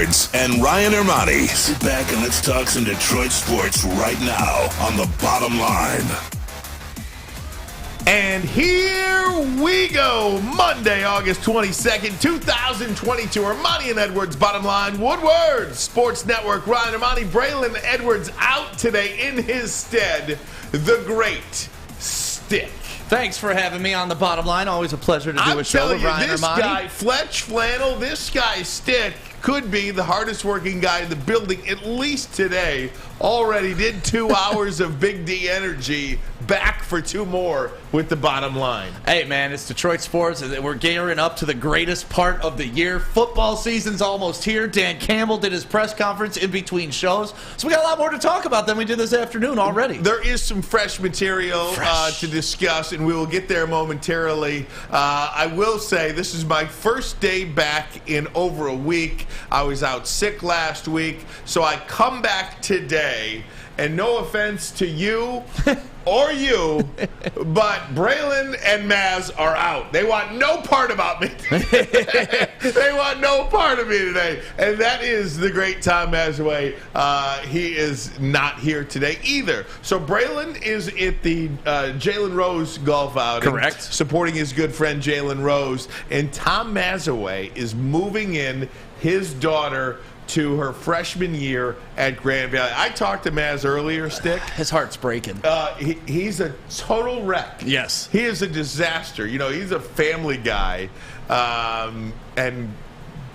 And Ryan Armani. Sit back and let's talk some Detroit sports right now on The Bottom Line. And here we go. Monday, August 22nd, 2022. Armani and Edwards, Bottom Line. Woodward, Sports Network. Ryan Armani, Braylon Edwards out today. In his stead, the great Stick. Thanks for having me on The Bottom Line. Always a pleasure to do a show with Ryan Armani. This guy, Fletch Flannel, this guy, Stick, could be the hardest working guy in the building, at least today. Already did 2 hours of Big D energy. Back for 2 more with The Bottom Line. Hey, man, it's Detroit sports. We're gearing up to the greatest part of the year. Football season's almost here. Dan Campbell did his press conference in between shows. So we got a lot more to talk about than we did this afternoon already. There is some fresh material to discuss, and we will get there momentarily. I will say this is my first day back in over a week. I was out sick last week, so I come back today, and no offense to you or you, but Braylon and Maz are out. They want no part about me. They want no part of me today. And that is the great Tom Mazaway. He is not here today either. So Braylon is at the Jalen Rose golf outing. Correct. Supporting his good friend Jalen Rose. And Tom Mazaway is moving in his daughter to her freshman year at Grand Valley. I talked to Maz earlier, Stick. His heart's breaking. He's a total wreck. Yes. He is a disaster. You know, he's a family guy, and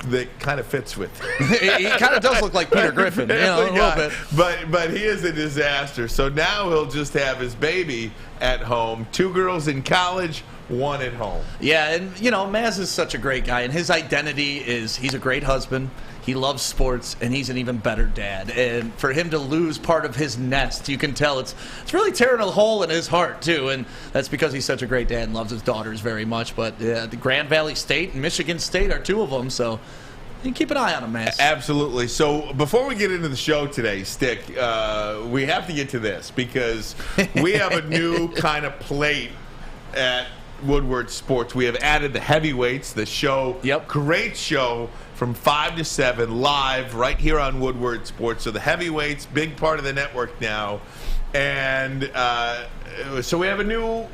that kind of fits with He kind of does look like Peter Griffin, you know, a little bit. But he is a disaster. So now he'll just have his baby at home. 2 girls in college, 1 at home. Yeah, and, you know, Maz is such a great guy, and his identity is he's a great husband. He loves sports, and he's an even better dad. And for him to lose part of his nest, you can tell it's really tearing a hole in his heart, too. And that's because he's such a great dad and loves his daughters very much. But the Grand Valley State and Michigan State are 2 of them, so you keep an eye on him, man. Absolutely. So before we get into the show today, Stick, we have to get to this because we have a new kind of plate at Woodward Sports. We have added the heavyweights, the show. Yep. Great show from 5 to 7 live right here on Woodward Sports. So the heavyweights, big part of the network now. And so we have a new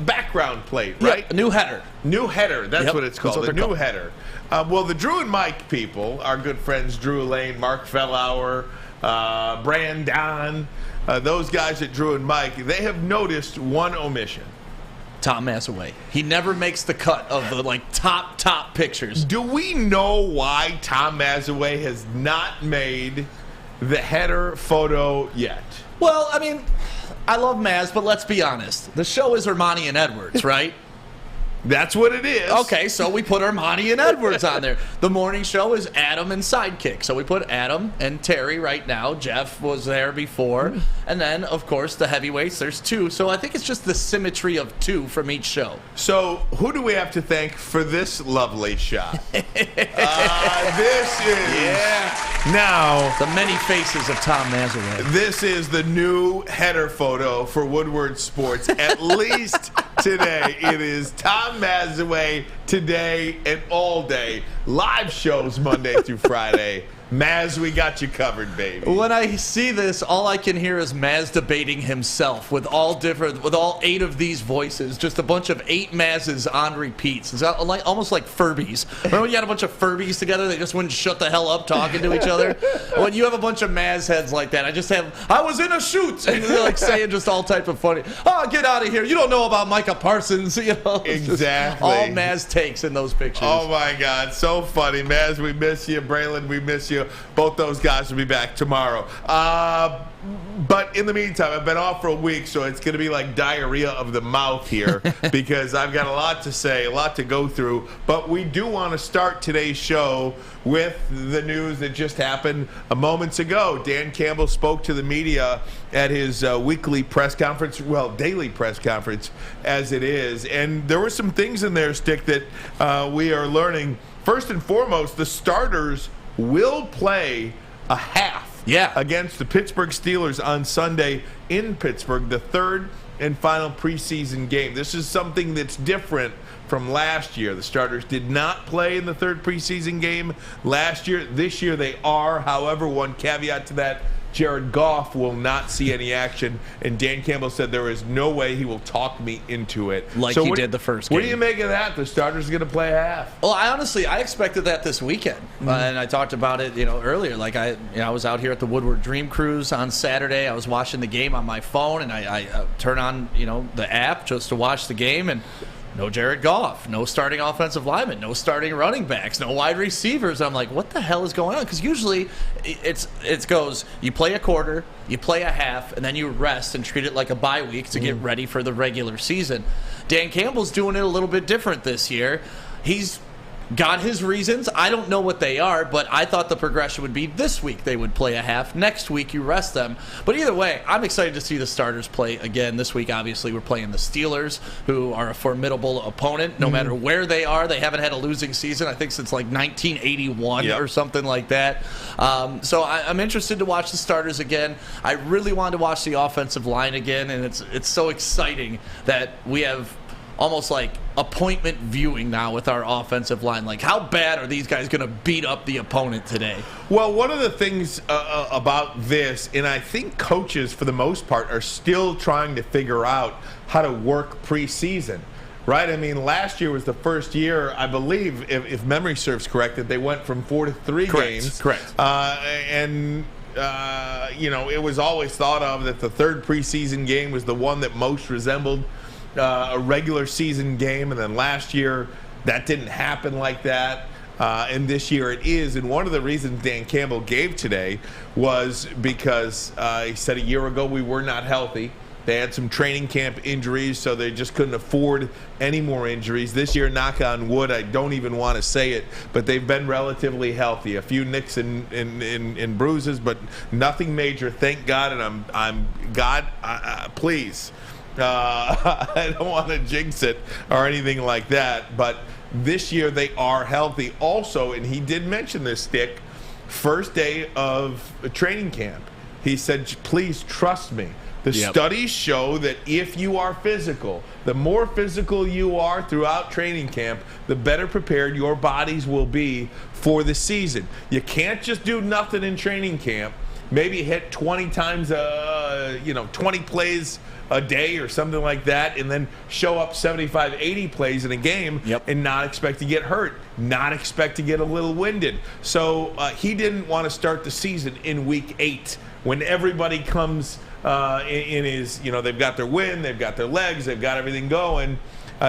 background plate, right? Yep, a new header. New header, that's what it's called, the new header. Well, the Drew and Mike people, our good friends Drew Lane, Mark Fellauer, Brandon, those guys at Drew and Mike, they have noticed one omission. Tom Mazaway. He never makes the cut of the top pictures. Do we know why Tom Mazaway has not made the header photo yet? Well, I mean, I love Maz, but let's be honest. The show is Armani and Edwards, right? That's what it is. Okay, so we put Armani and Edwards on there. The morning show is Adam and Sidekick. So we put Adam and Terry right now. Jeff was there before. And then, of course, the heavyweights. There's 2. So I think it's just the symmetry of 2 from each show. So who do we have to thank for this lovely shot? This is now the many faces of Tom Mazaway. This is the new header photo for Woodward Sports. At least today, it is Tom Mazaway today and all day. Live shows Monday through Friday. Maz, we got you covered, baby. When I see this, all I can hear is Maz debating himself with all 8 of these voices. Just a bunch of 8 Mazes on repeats. It's almost like Furbies. Remember when you had a bunch of Furbies together? They just wouldn't shut the hell up talking to each other. When you have a bunch of Maz heads like that, I was in a shoot, and they're like saying just all type of funny. Oh, get out of here! You don't know about Micah Parsons. You know, exactly. All Maz takes in those pictures. Oh my God, so funny, Maz. We miss you, Braylon. We miss you. Both those guys will be back tomorrow. But in the meantime, I've been off for a week, so it's going to be like diarrhea of the mouth here because I've got a lot to say, a lot to go through. But we do want to start today's show with the news that just happened moments ago. Dan Campbell spoke to the media at his weekly press conference, well, daily press conference as it is. And there were some things in there, Stick, that we are learning. First and foremost, the starters will play a half against the Pittsburgh Steelers on Sunday in Pittsburgh, the third and final preseason game. This is something that's different from last year. The starters did not play in the third preseason game last year. This year they are. However, one caveat to that, Jared Goff will not see any action, and Dan Campbell said there is no way he will talk me into it. Like he did the first game. What do you make of that? The starters are going to play half. Well, I expected that this weekend, and I talked about it, earlier. Like I was out here at the Woodward Dream Cruise on Saturday. I was watching the game on my phone, and I turn on the app just to watch the game, and no Jared Goff, no starting offensive lineman, no starting running backs, no wide receivers. I'm like, what the hell is going on? Because usually it goes, you play a quarter, you play a half, and then you rest and treat it like a bye week to get ready for the regular season. Dan Campbell's doing it a little bit different this year. He's got his reasons. I don't know what they are, but I thought the progression would be this week they would play a half. Next week you rest them. But either way, I'm excited to see the starters play again. This week, obviously, we're playing the Steelers, who are a formidable opponent. No matter where they are, they haven't had a losing season, I think, since like 1981 or something like that. So I'm interested to watch the starters again. I really wanted to watch the offensive line again, and it's so exciting that we have almost like appointment viewing now with our offensive line. Like, how bad are these guys going to beat up the opponent today? Well, one of the things about this, and I think coaches for the most part are still trying to figure out how to work preseason. Right? I mean, last year was the first year, I believe, if memory serves correct, that they went from 4 to 3 games. Correct. It was always thought of that the third preseason game was the one that most resembled a regular season game, and then last year that didn't happen like that, and this year it is. And one of the reasons Dan Campbell gave today was because he said a year ago we were not healthy. They had some training camp injuries, so they just couldn't afford any more injuries. This year, knock on wood, I don't even want to say it, but they've been relatively healthy. A few nicks and bruises, but nothing major, thank God. And I'm God, please. I don't want to jinx it or anything like that, but this year they are healthy also. And he did mention this, Stick, first day of training camp. He said, please trust me. The studies show that if you are physical, the more physical you are throughout training camp, the better prepared your bodies will be for the season. You can't just do nothing in training camp, maybe hit 20 times, 20 plays a day or something like that, and then show up 75, 80 plays in a game and not expect to get hurt, not expect to get a little winded. So he didn't want to start the season in week 8 when everybody comes in his, they've got their wind, they've got their legs, they've got everything going.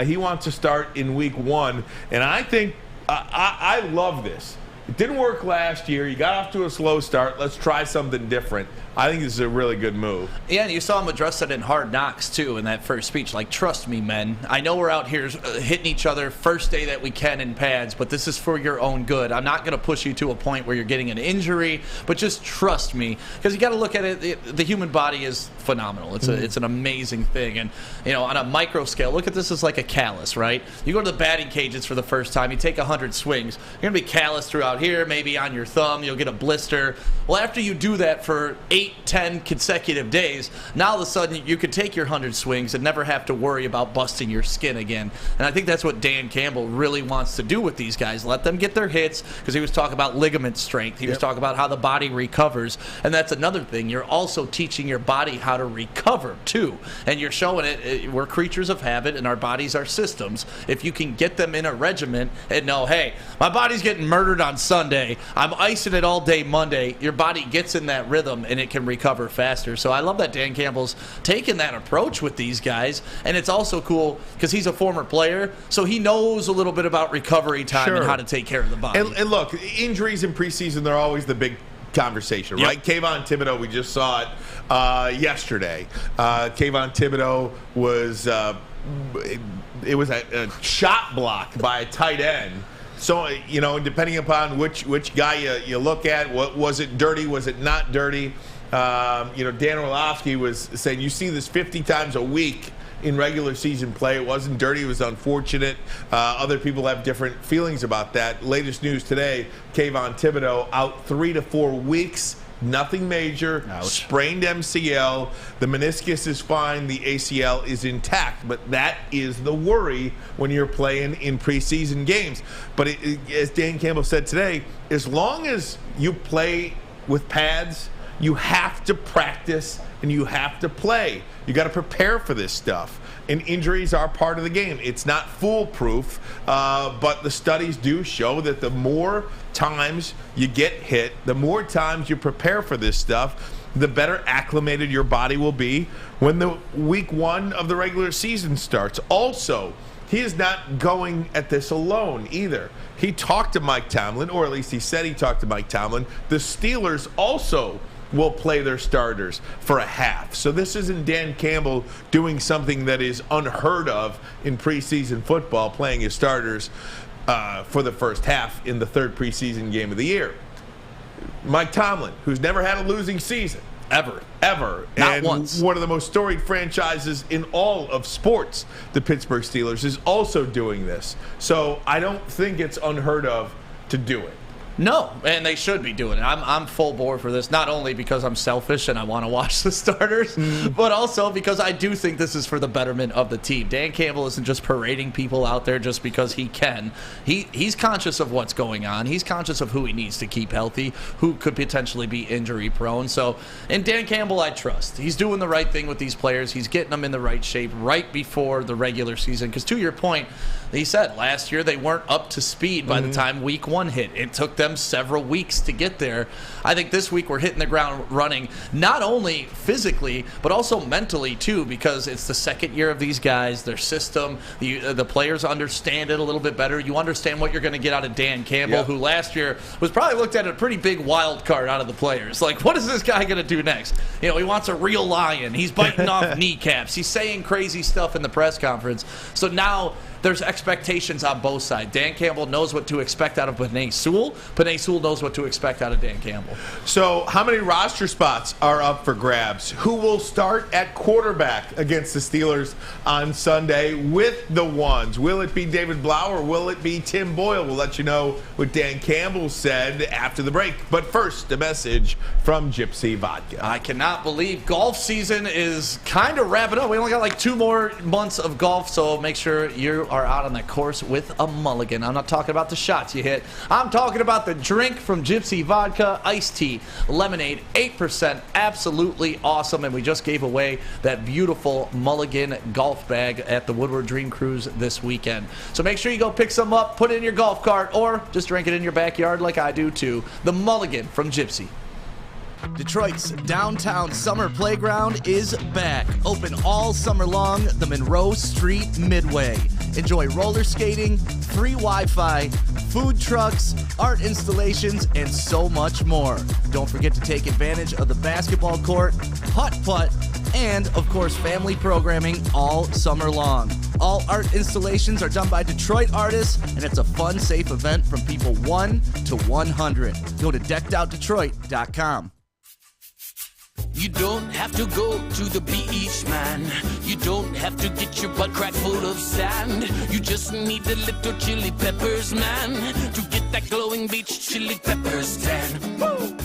He wants to start in week 1. And I think I love this. It didn't work last year. You got off to a slow start. Let's try something different. I think this is a really good move. Yeah, and you saw him address that in Hard Knocks, too, in that first speech. Like, trust me, men. I know we're out here hitting each other first day that we can in pads, but this is for your own good. I'm not going to push you to a point where you're getting an injury, but just trust me. Because you got to look at it. The human body is phenomenal. It's an amazing thing. And, on a micro scale, look at this as like a callus, right? You go to the batting cages for the first time. You take 100 swings. You're going to be callous throughout here, maybe on your thumb. You'll get a blister. Well, after you do that for 8-10 consecutive days, now all of a sudden you could take your 100 swings and never have to worry about busting your skin again. And I think that's what Dan Campbell really wants to do with these guys. Let them get their hits, because he was talking about ligament strength. He was talking about how the body recovers. And that's another thing. You're also teaching your body how to recover, too. And you're showing it. We're creatures of habit, and our bodies are systems. If you can get them in a regiment and know, hey, my body's getting murdered on Sunday, I'm icing it all day Monday, your body gets in that rhythm and it can recover faster. So I love that Dan Campbell's taking that approach with these guys. And it's also cool because he's a former player, so he knows a little bit about recovery time and how to take care of the body. And look, injuries in preseason, they're always the big conversation, right? Kayvon Thibodeau, we just saw it yesterday. Kayvon Thibodeau was it was a shot block by a tight end. So, depending upon which guy you look at, what was it dirty, was it not dirty? Dan Orlovsky was saying you see this 50 times a week in regular season play. It wasn't dirty. It was unfortunate. Other people have different feelings about that. Latest news today, Kayvon Thibodeau out 3 to 4 weeks Nothing major. Ouch. Sprained MCL. The meniscus is fine. The ACL is intact. But that is the worry when you're playing in preseason games. But as Dan Campbell said today, as long as you play with pads, you have to practice and you have to play. You got to prepare for this stuff. And injuries are part of the game. It's not foolproof, but the studies do show that the more times you get hit, the more times you prepare for this stuff, the better acclimated your body will be when the week 1 of the regular season starts. Also, he is not going at this alone either. He talked to Mike Tomlin, or at least he said he talked to Mike Tomlin. The Steelers also will play their starters for a half. So this isn't Dan Campbell doing something that is unheard of in preseason football, playing his starters for the first half in the 3rd preseason game of the year. Mike Tomlin, who's never had a losing season. Ever. Not and once. One of the most storied franchises in all of sports, the Pittsburgh Steelers, is also doing this. So I don't think it's unheard of to do it. No, and they should be doing it. I'm full board for this, not only because I'm selfish and I want to watch the starters, but also because I do think this is for the betterment of the team. Dan Campbell isn't just parading people out there just because he can. He's conscious of what's going on. He's conscious of who he needs to keep healthy, who could potentially be injury prone. So, and Dan Campbell, I trust. He's doing the right thing with these players. He's getting them in the right shape right before the regular season. Because to your point, he said last year they weren't up to speed by the time week 1 hit. It took them several weeks to get there. I think this week we're hitting the ground running, not only physically, but also mentally too, because it's the second year of these guys, their system, the players understand it a little bit better. You understand what you're going to get out of Dan Campbell, who last year was probably looked at a pretty big wild card out of the players. Like, what is this guy going to do next? You know, he wants a real lion. He's biting off kneecaps. He's saying crazy stuff in the press conference. So now there's expectations on both sides. Dan Campbell knows what to expect out of Penei Sewell. Penei Sewell knows what to expect out of Dan Campbell. So how many roster spots are up for grabs? Who will start at quarterback against the Steelers on Sunday with the ones? Will it be David Blau or will it be Tim Boyle? We'll let you know what Dan Campbell said after the break. But first, a message from Gypsy Vodka. I cannot believe golf season is kind of wrapping up. We only got like 2 more months of golf, so make sure you are out on the course with a mulligan. I'm not talking about the shots you hit. I'm talking about the drink from Gypsy Vodka, iced tea, lemonade, 8%, absolutely awesome. And we just gave away that beautiful mulligan golf bag at the Woodward Dream Cruise this weekend. So make sure you go pick some up, put it in your golf cart, or just drink it in your backyard like I do too. The mulligan from Gypsy. Detroit's downtown summer playground is back. Open all summer long, the Monroe Street Midway. Enjoy roller skating, free Wi-Fi, food trucks, art installations, and so much more. Don't forget to take advantage of the basketball court, putt-putt, and, of course, family programming all summer long. All art installations are done by Detroit artists, and it's a fun, safe event from people 1 to 100. Go to deckedoutdetroit.com. You don't have to go to the beach, man. You don't have to get your butt crack full of sand. You just need a little chili peppers, man, to get that glowing beach chili peppers tan. Woo!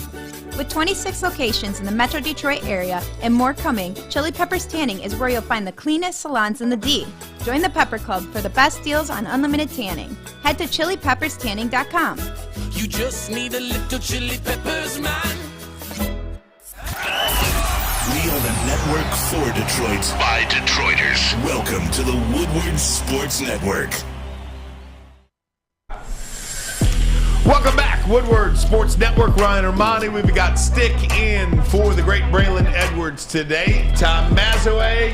With 26 locations in the Metro Detroit area and more coming, Chili Peppers Tanning is where you'll find the cleanest salons in the D. Join the Pepper Club for the best deals on unlimited tanning. Head to chilipepperstanning.com. You just need a little chili peppers, man. We are the network for Detroit by Detroiters. Welcome to the Woodward Sports Network. Welcome back, Woodward Sports Network. Ryan Armani. We've got stick in for the great Braylon Edwards today. Tom Mazaway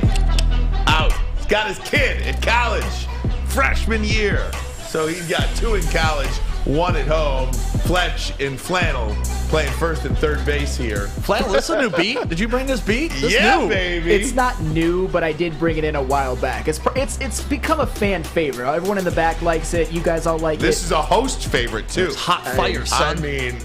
out. He's got his kid at college, freshman year. So he's got 2 in college, 1 at home. Fletch and Flannel playing first and third base here. Flannel, this is a new beat. Did you bring this beat? This Yeah, new. baby. It's not new, but I did bring it in a while back. It's become a fan favorite. Everyone in the back likes it. You guys all like This it. is a host favorite, too. It's hot fire, son. I mean,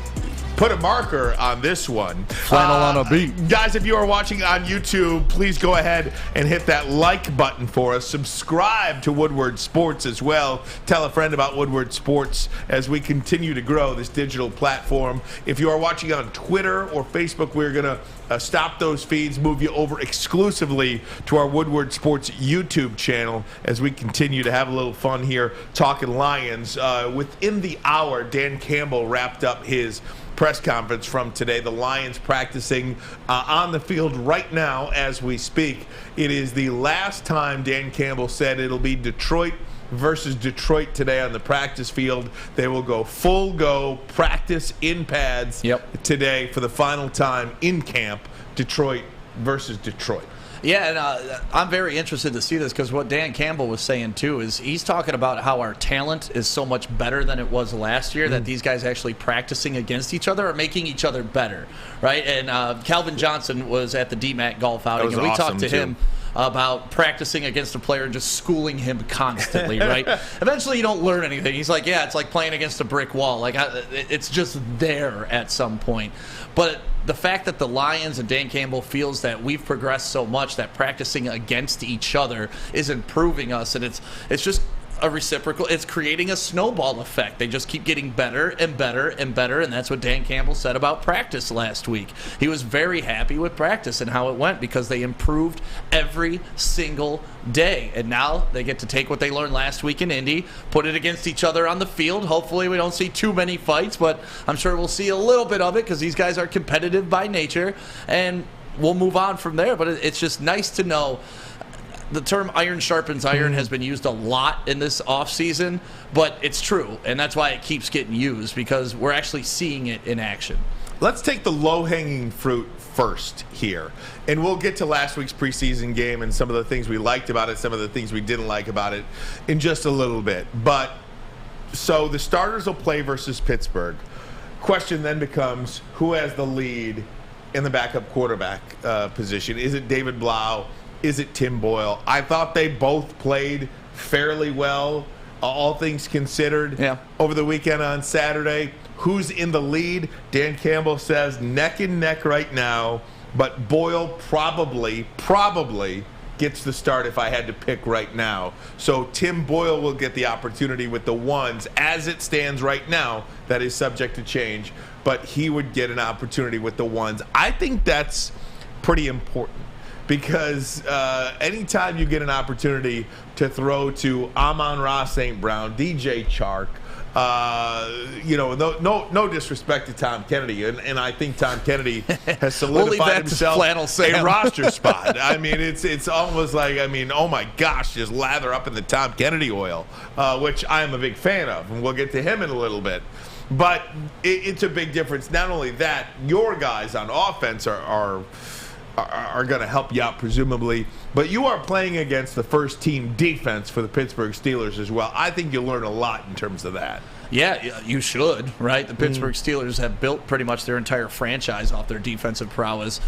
put a marker on this one. Flannel on a beat. Guys, if you are watching on YouTube, please go ahead and hit that like button for us. Subscribe to Woodward Sports as well. Tell a friend about Woodward Sports as we continue to grow this digital platform. If you are watching on Twitter or Facebook, we're going to stop those feeds, move you over exclusively to our Woodward Sports YouTube channel as we continue to have a little fun here talking Lions. Within the hour, Dan Campbell wrapped up his press conference from today. The Lions practicing on the field right now as we speak. It is the last time Dan Campbell said it'll be Detroit versus Detroit today on the practice field. They will go full go practice in pads today for the final time in camp. Detroit versus Detroit. Yeah, and I'm very interested to see this because what Dan Campbell was saying, too, is he's talking about how our talent is so much better than it was last year, that these guys actually practicing against each other are making each other better, right? And Calvin Johnson was at the DMAC golf outing, and we talked to him about practicing against a player and just schooling him constantly, right? Eventually you don't learn anything. He's like, yeah, it's like playing against a brick wall. Like it's just there at some point. But the fact that the Lions and Dan Campbell feels that we've progressed so much that practicing against each other is improving us, and it's just a reciprocal. It's creating a snowball effect. They just keep getting better and better and better, and that's what Dan Campbell said about practice last week. He was very happy with practice and how it went because they improved every single day, and now they get to take what they learned last week in Indy, put it against each other on the field. Hopefully we don't see too many fights, but I'm sure we'll see a little bit of it because these guys are competitive by nature, and we'll move on from there. But it's just nice to know. The term iron sharpens iron has been used a lot in this offseason, but it's true, and that's why it keeps getting used, because we're actually seeing it in action. Let's take the low-hanging fruit first here, and we'll get to last week's preseason game and some of the things we liked about it, some of the things we didn't like about it in just a little bit. But so the starters will play versus Pittsburgh. Question then becomes, who has the lead in the backup quarterback position? Is it David Blau? Is it Tim Boyle? I thought they both played fairly well, all things considered, over the weekend on Saturday. Who's in the lead? Dan Campbell says neck and neck right now, but Boyle probably gets the start if I had to pick right now. So Tim Boyle will get the opportunity with the ones as it stands right now. That is subject to change, but he would get an opportunity with the ones. I think that's pretty important. Because anytime you get an opportunity to throw to Amon-Ra St. Brown, DJ Chark, no disrespect to Tom Kennedy, and I think Tom Kennedy has solidified himself a roster spot. I mean, it's almost like, oh my gosh, just lather up in the Tom Kennedy oil, which I am a big fan of, and we'll get to him in a little bit. But it's a big difference. Not only that, your guys on offense are going to help you out, presumably. But you are playing against the first-team defense for the Pittsburgh Steelers as well. I think you'll learn a lot in terms of that. Yeah, you should, right? The Pittsburgh Steelers have built pretty much their entire franchise off their defensive prowess.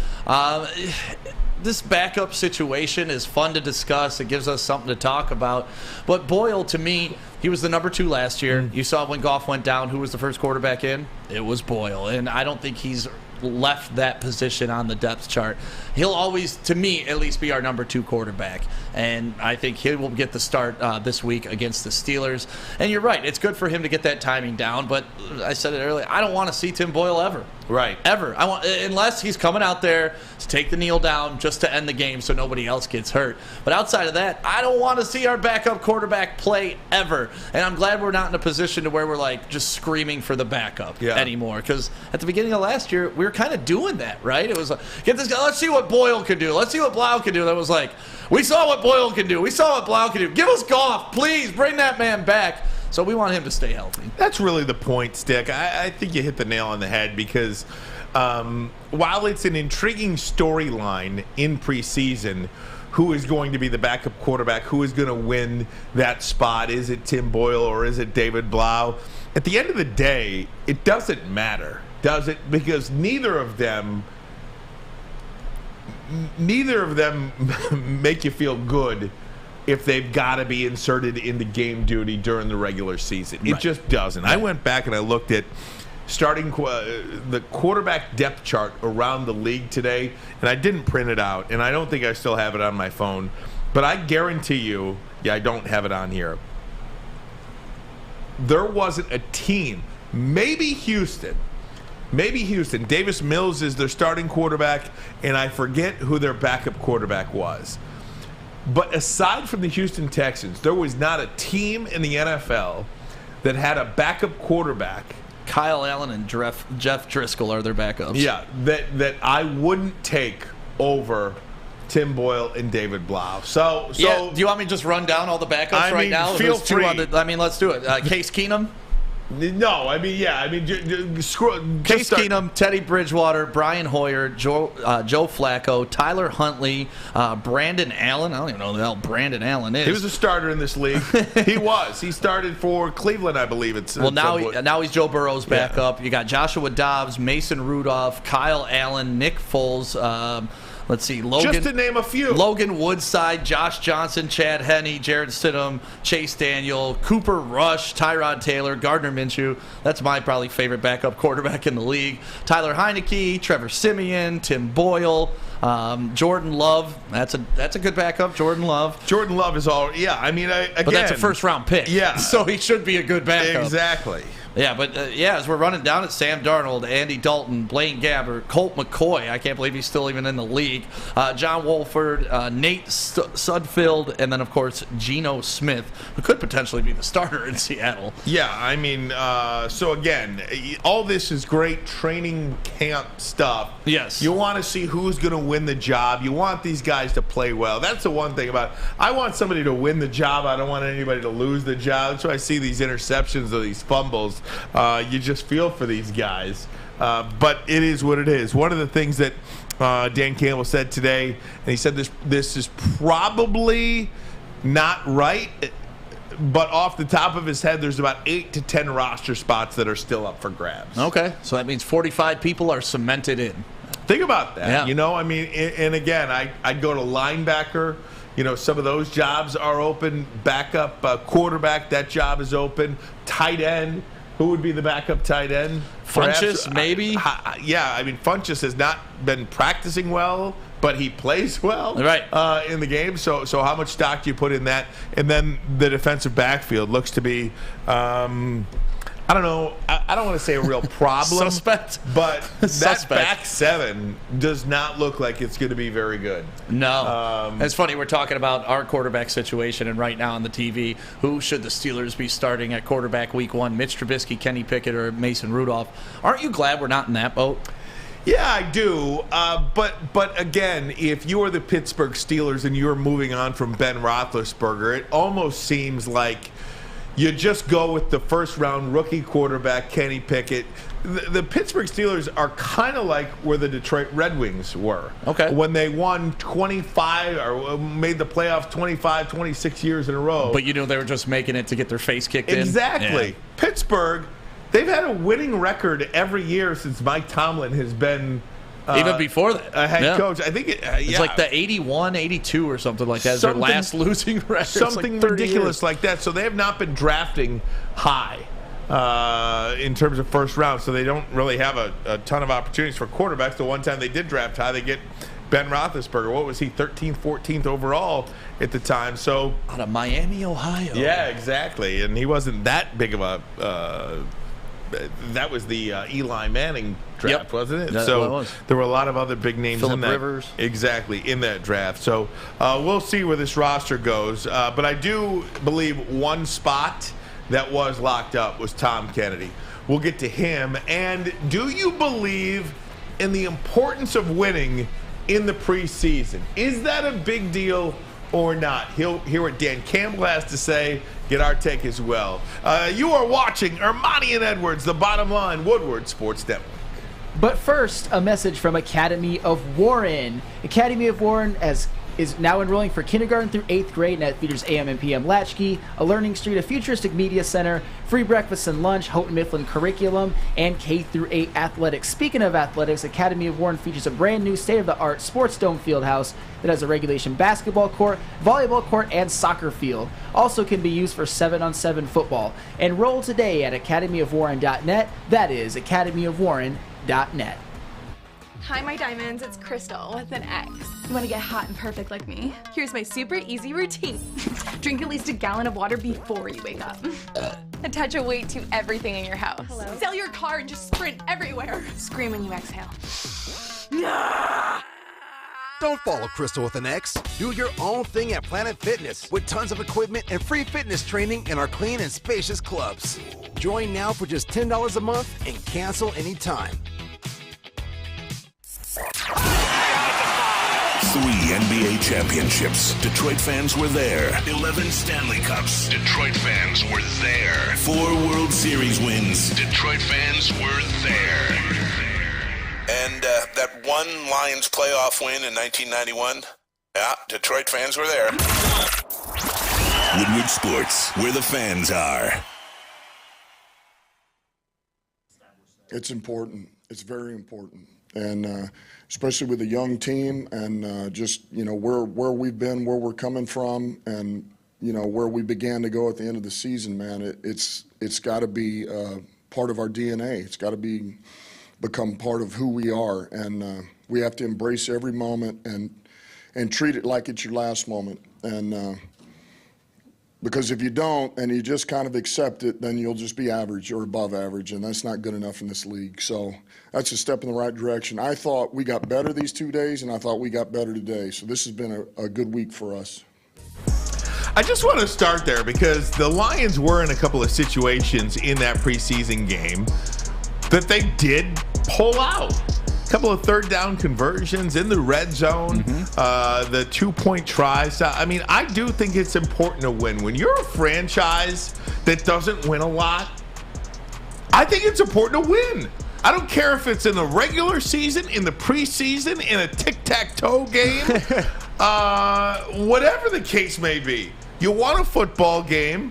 This backup situation is fun to discuss. It gives us something to talk about. But Boyle, to me, he was the number 2 last year. You saw when Goff went down, who was the first quarterback in? It was Boyle. And I don't think he's left that position on the depth chart. He'll always, to me, at least be our number 2 quarterback. And I think he will get the start this week against the Steelers. And you're right, it's good for him to get that timing down. But I said it earlier, I don't want to see Tim Boyle ever. Right. Ever. Unless he's coming out there to take the kneel down just to end the game so nobody else gets hurt. But outside of that, I don't want to see our backup quarterback play ever. And I'm glad we're not in a position to where we're like just screaming for the backup anymore. Because at the beginning of last year, we were kind of doing that, right? It was like, get this guy, let's see what Boyle can do. Let's see what Blau can do. That was like, we saw what Boyle can do. We saw what Blau can do. Give us Goff. Please bring that man back. So we want him to stay healthy. That's really the point, Stick. I think you hit the nail on the head because while it's an intriguing storyline in preseason, who is going to be the backup quarterback, who is going to win that spot, is it Tim Boyle or is it David Blau? At the end of the day, it doesn't matter, does it? Because neither of them make you feel good if they've got to be inserted into game duty during the regular season. It just doesn't. I went back and I looked at the quarterback depth chart around the league today, and I didn't print it out, and I don't think I still have it on my phone, but I guarantee you, I don't have it on here. There wasn't a team, maybe Houston. Davis Mills is their starting quarterback, and I forget who their backup quarterback was. But aside from the Houston Texans, there was not a team in the NFL that had a backup quarterback. Kyle Allen and Jeff Driscoll are their backups. Yeah, that I wouldn't take over Tim Boyle and David Blau. So do you want me to just run down all the backups right now? Feel free. Let's do it. Case Keenum. No, Case Keenum, Teddy Bridgewater, Brian Hoyer, Joe Flacco, Tyler Huntley, Brandon Allen. I don't even know who the hell Brandon Allen is. He was a starter in this league. He started for Cleveland, I believe. Now he's Joe Burrow's backup. You got Joshua Dobbs, Mason Rudolph, Kyle Allen, Nick Foles. Let's see, Logan. Just to name a few. Logan Woodside, Josh Johnson, Chad Henne, Jared Stidham, Chase Daniel, Cooper Rush, Tyrod Taylor, Gardner Minshew. That's my probably favorite backup quarterback in the league. Tyler Heineke, Trevor Siemian, Tim Boyle, Jordan Love. That's a good backup, Jordan Love. Jordan Love is all. Yeah, again. But that's a first-round pick. Yeah. So he should be a good backup. Exactly. Yeah, but as we're running down, it's Sam Darnold, Andy Dalton, Blaine Gabbert, Colt McCoy. I can't believe he's still even in the league. John Wolford, Nate Sudfeld, and then, of course, Geno Smith, who could potentially be the starter in Seattle. Yeah, so again, all this is great training camp stuff. Yes. You want to see who's going to win the job. You want these guys to play well. That's the one thing about it. I want somebody to win the job. I don't want anybody to lose the job. That's why I see these interceptions or these fumbles. You just feel for these guys. But it is what it is. One of the things that Dan Campbell said today, and he said this is probably not right, but off the top of his head, there's about 8 to 10 roster spots that are still up for grabs. Okay, so that means 45 people are cemented in. Think about that. Yeah. And again, I'd go to linebacker. Some of those jobs are open. Backup quarterback, that job is open. Tight end. Who would be the backup tight end? Funchess, maybe? Funchess has not been practicing well, but he plays well in the game. So how much stock do you put in that? And then the defensive backfield looks to be, I don't know, I don't want to say a real problem. Suspect. But that back seven does not look like it's going to be very good. No. It's funny, we're talking about our quarterback situation, and right now on the TV, who should the Steelers be starting at quarterback week 1? Mitch Trubisky, Kenny Pickett, or Mason Rudolph? Aren't you glad we're not in that boat? Yeah, I do. But again, if you are the Pittsburgh Steelers and you're moving on from Ben Roethlisberger, it almost seems like you just go with the first-round rookie quarterback, Kenny Pickett. The Pittsburgh Steelers are kind of like where the Detroit Red Wings were. Okay. When they won 25 or made the playoffs 25, 26 years in a row. But they were just making it to get their face kicked in. Exactly. Yeah. Pittsburgh, they've had a winning record every year since Mike Tomlin has been even before that, a head coach. I think it's like the 81, 82 or something like that. Is their last losing record. Something like ridiculous like that. So they have not been drafting high in terms of first round. So they don't really have a ton of opportunities for quarterbacks. The one time they did draft high, they get Ben Roethlisberger. What was he, 13th, 14th overall at the time? So out of Miami, Ohio. Yeah, exactly. And he wasn't that big of a that was the Eli Manning draft, wasn't it? Yeah, so it was. There were a lot of other big names Phillip in that. Rivers. Exactly, in that draft. So we'll see where this roster goes. But I do believe one spot that was locked up was Tom Kennedy. We'll get to him. And do you believe in the importance of winning in the preseason? Is that a big deal or not? He'll hear what Dan Campbell has to say, get our take as well. You are watching Armani and Edwards, The Bottom Line, Woodward Sports Network. But first, a message from Academy of Warren. Academy of Warren, as is now enrolling for kindergarten through 8th grade, and that features AM and PM latchkey, a learning street, a futuristic media center, free breakfast and lunch, Houghton Mifflin curriculum, and K through 8 athletics. Speaking of athletics, Academy of Warren features a brand new state-of-the-art sports dome field house that has a regulation basketball court, volleyball court, and soccer field. Also can be used for 7-on-7 football. Enroll today at academyofwarren.net. That is academyofwarren.net. Hi, my diamonds. It's Crystal with an X. You want to get hot and perfect like me? Here's my super easy routine. Drink at least a gallon of water before you wake up. Attach a weight to everything in your house. Hello? Sell your car and just sprint everywhere. Scream when you exhale. Don't follow Crystal with an X. Do your own thing at Planet Fitness with tons of equipment and free fitness training in our clean and spacious clubs. Join now for just $10 a month and cancel anytime. 3 NBA championships. Detroit fans were there. 11 Stanley Cups. Detroit fans were there. 4 World Series wins. Detroit fans were there. And that one Lions playoff win in 1991. Yeah, Detroit fans were there. Woodward Sports, where the fans are. It's important. It's very important. And especially with a young team and just, where we've been, where we're coming from, and, where we began to go at the end of the season, man, it's got to be part of our DNA. It's got to become part of who we are. And we have to embrace every moment and treat it like it's your last moment. And because if you don't and you just kind of accept it, then you'll just be average or above average, and that's not good enough in this league. So that's a step in the right direction. I thought we got better these 2 days, and I thought we got better today. So this has been a good week for us. I just want to start there because the Lions were in a couple of situations in that preseason game that they did pull out. A couple of third down conversions in the red zone, the 2-point tries. I mean, I do think it's important to win. When you're a franchise that doesn't win a lot, I think it's important to win. I don't care if it's in the regular season, in the preseason, in a tic-tac-toe game, whatever the case may be. You want a football game.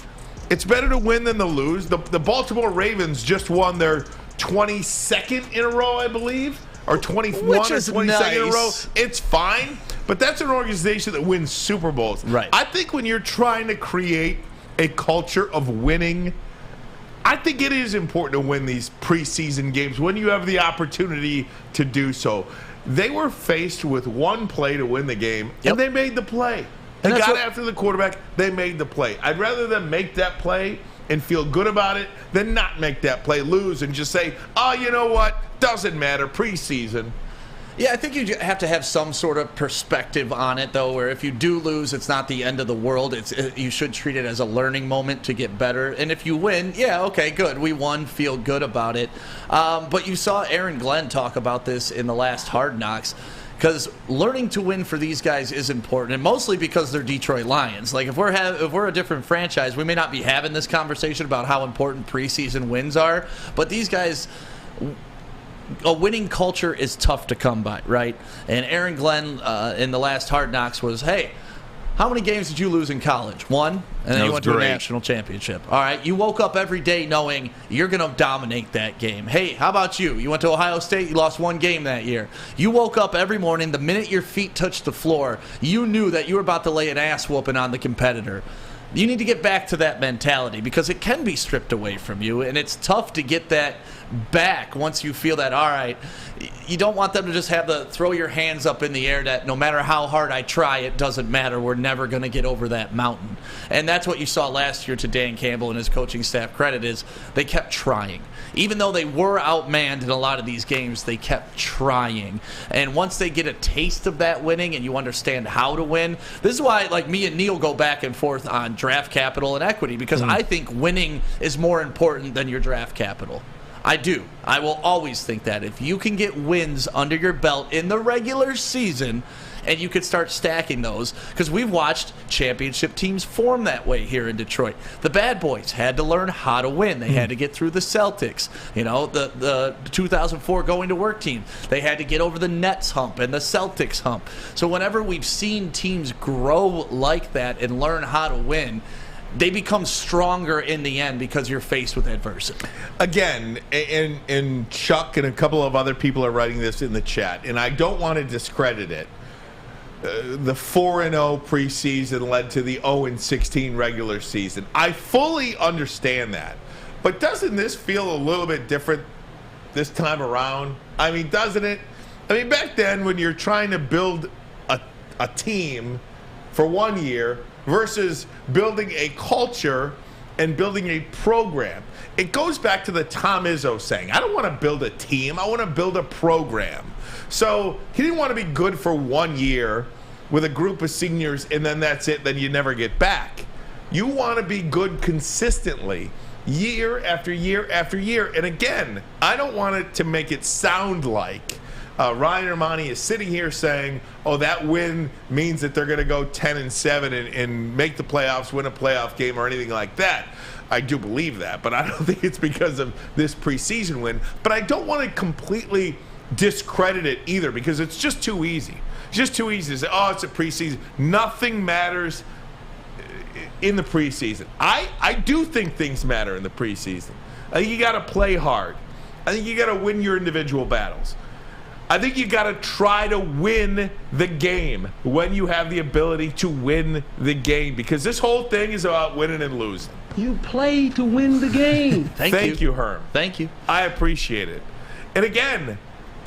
It's better to win than to lose. The Baltimore Ravens just won their 22nd in a row, I believe. Or 21 or 22nd in a row. It's fine, but that's an organization that wins Super Bowls. Right. I think when you're trying to create a culture of winning, I think it is important to win these preseason games when you have the opportunity to do so. They were faced with one play to win the game, and they made the play. They got after the quarterback. They made the play. I'd rather them make that play and feel good about it than not make that play, lose, and just say, oh, you know what? Doesn't matter. Preseason. Yeah, I think you have to have some sort of perspective on it, though, where if you do lose, it's not the end of the world. You should treat it as a learning moment to get better. And if you win, yeah, okay, good. We won. Feel good about it. But you saw Aaron Glenn talk about this in the last Hard Knocks. Because learning to win for these guys is important, and mostly because they're Detroit Lions. Like if we're a different franchise, we may not be having this conversation about how important preseason wins are. But these guys, a winning culture is tough to come by, right? And Aaron Glenn in the last Hard Knocks was, hey, how many games did you lose in college? 1, and then you went to a national championship. All right, you woke up every day knowing you're going to dominate that game. Hey, how about you? You went to Ohio State, you lost 1 game that year. You woke up every morning, the minute your feet touched the floor, you knew that you were about to lay an ass whooping on the competitor. You need to get back to that mentality because it can be stripped away from you, and it's tough to get that back once you feel that, all right, you don't want them to just have the throw your hands up in the air that no matter how hard I try, it doesn't matter. We're never going to get over that mountain. And that's what you saw last year to Dan Campbell and his coaching staff credit is they kept trying. Even though they were outmanned in a lot of these games, they kept trying. And once they get a taste of that winning and you understand how to win, this is why like me and Neil go back and forth on draft capital and equity because I think winning is more important than your draft capital. I do. I will always think that. If you can get wins under your belt in the regular season, and you could start stacking those, because we've watched championship teams form that way here in Detroit. The Bad Boys had to learn how to win. They had to get through the Celtics. You know, the 2004 going to work team, they had to get over the Nets hump and the Celtics hump. So whenever we've seen teams grow like that and learn how to win, they become stronger in the end because you're faced with adversity. Again, and Chuck and a couple of other people are writing this in the chat, and I don't want to discredit it. The 4-0 preseason led to the 0-16 regular season. I fully understand that. But doesn't this feel a little bit different this time around? I mean, doesn't it? I mean, back then when you're trying to build a team for 1 year versus building a culture and building a program, it goes back to the Tom Izzo saying, I don't want to build a team, I want to build a program. So he didn't want to be good for 1 year with a group of seniors and then that's it, then you never get back. You want to be good consistently year after year after year. And again, I don't want it to make it sound like Ryan Armani is sitting here saying, oh, that win means that they're going to go 10-7 and make the playoffs, win a playoff game or anything like that. I do believe that, but I don't think it's because of this preseason win. But I don't want to completely discredit it either because it's just too easy. It's just too easy to say, oh, it's a preseason. Nothing matters in the preseason. I do think things matter in the preseason. I think you got to play hard. I think you got to win your individual battles. I think you got to try to win the game when you have the ability to win the game because this whole thing is about winning and losing. You play to win the game. Thank you, Herm. Thank you. I appreciate it. And again,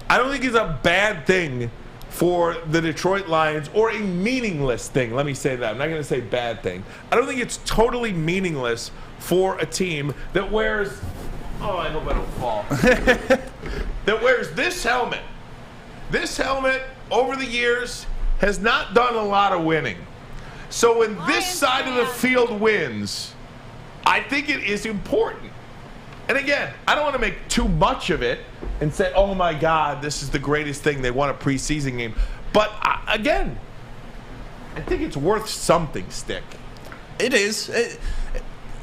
I don't think it's a bad thing for the Detroit Lions or a meaningless thing. Let me say that. I'm not going to say bad thing. I don't think it's totally meaningless for a team that wears, oh, I hope I don't fall, that wears this helmet. This helmet, over the years, has not done a lot of winning. So when this side of the field wins, I think it is important. And again, I don't want to make too much of it and say, oh my God, this is the greatest thing. They won a preseason game. But again, I think it's worth something, Stick. It is.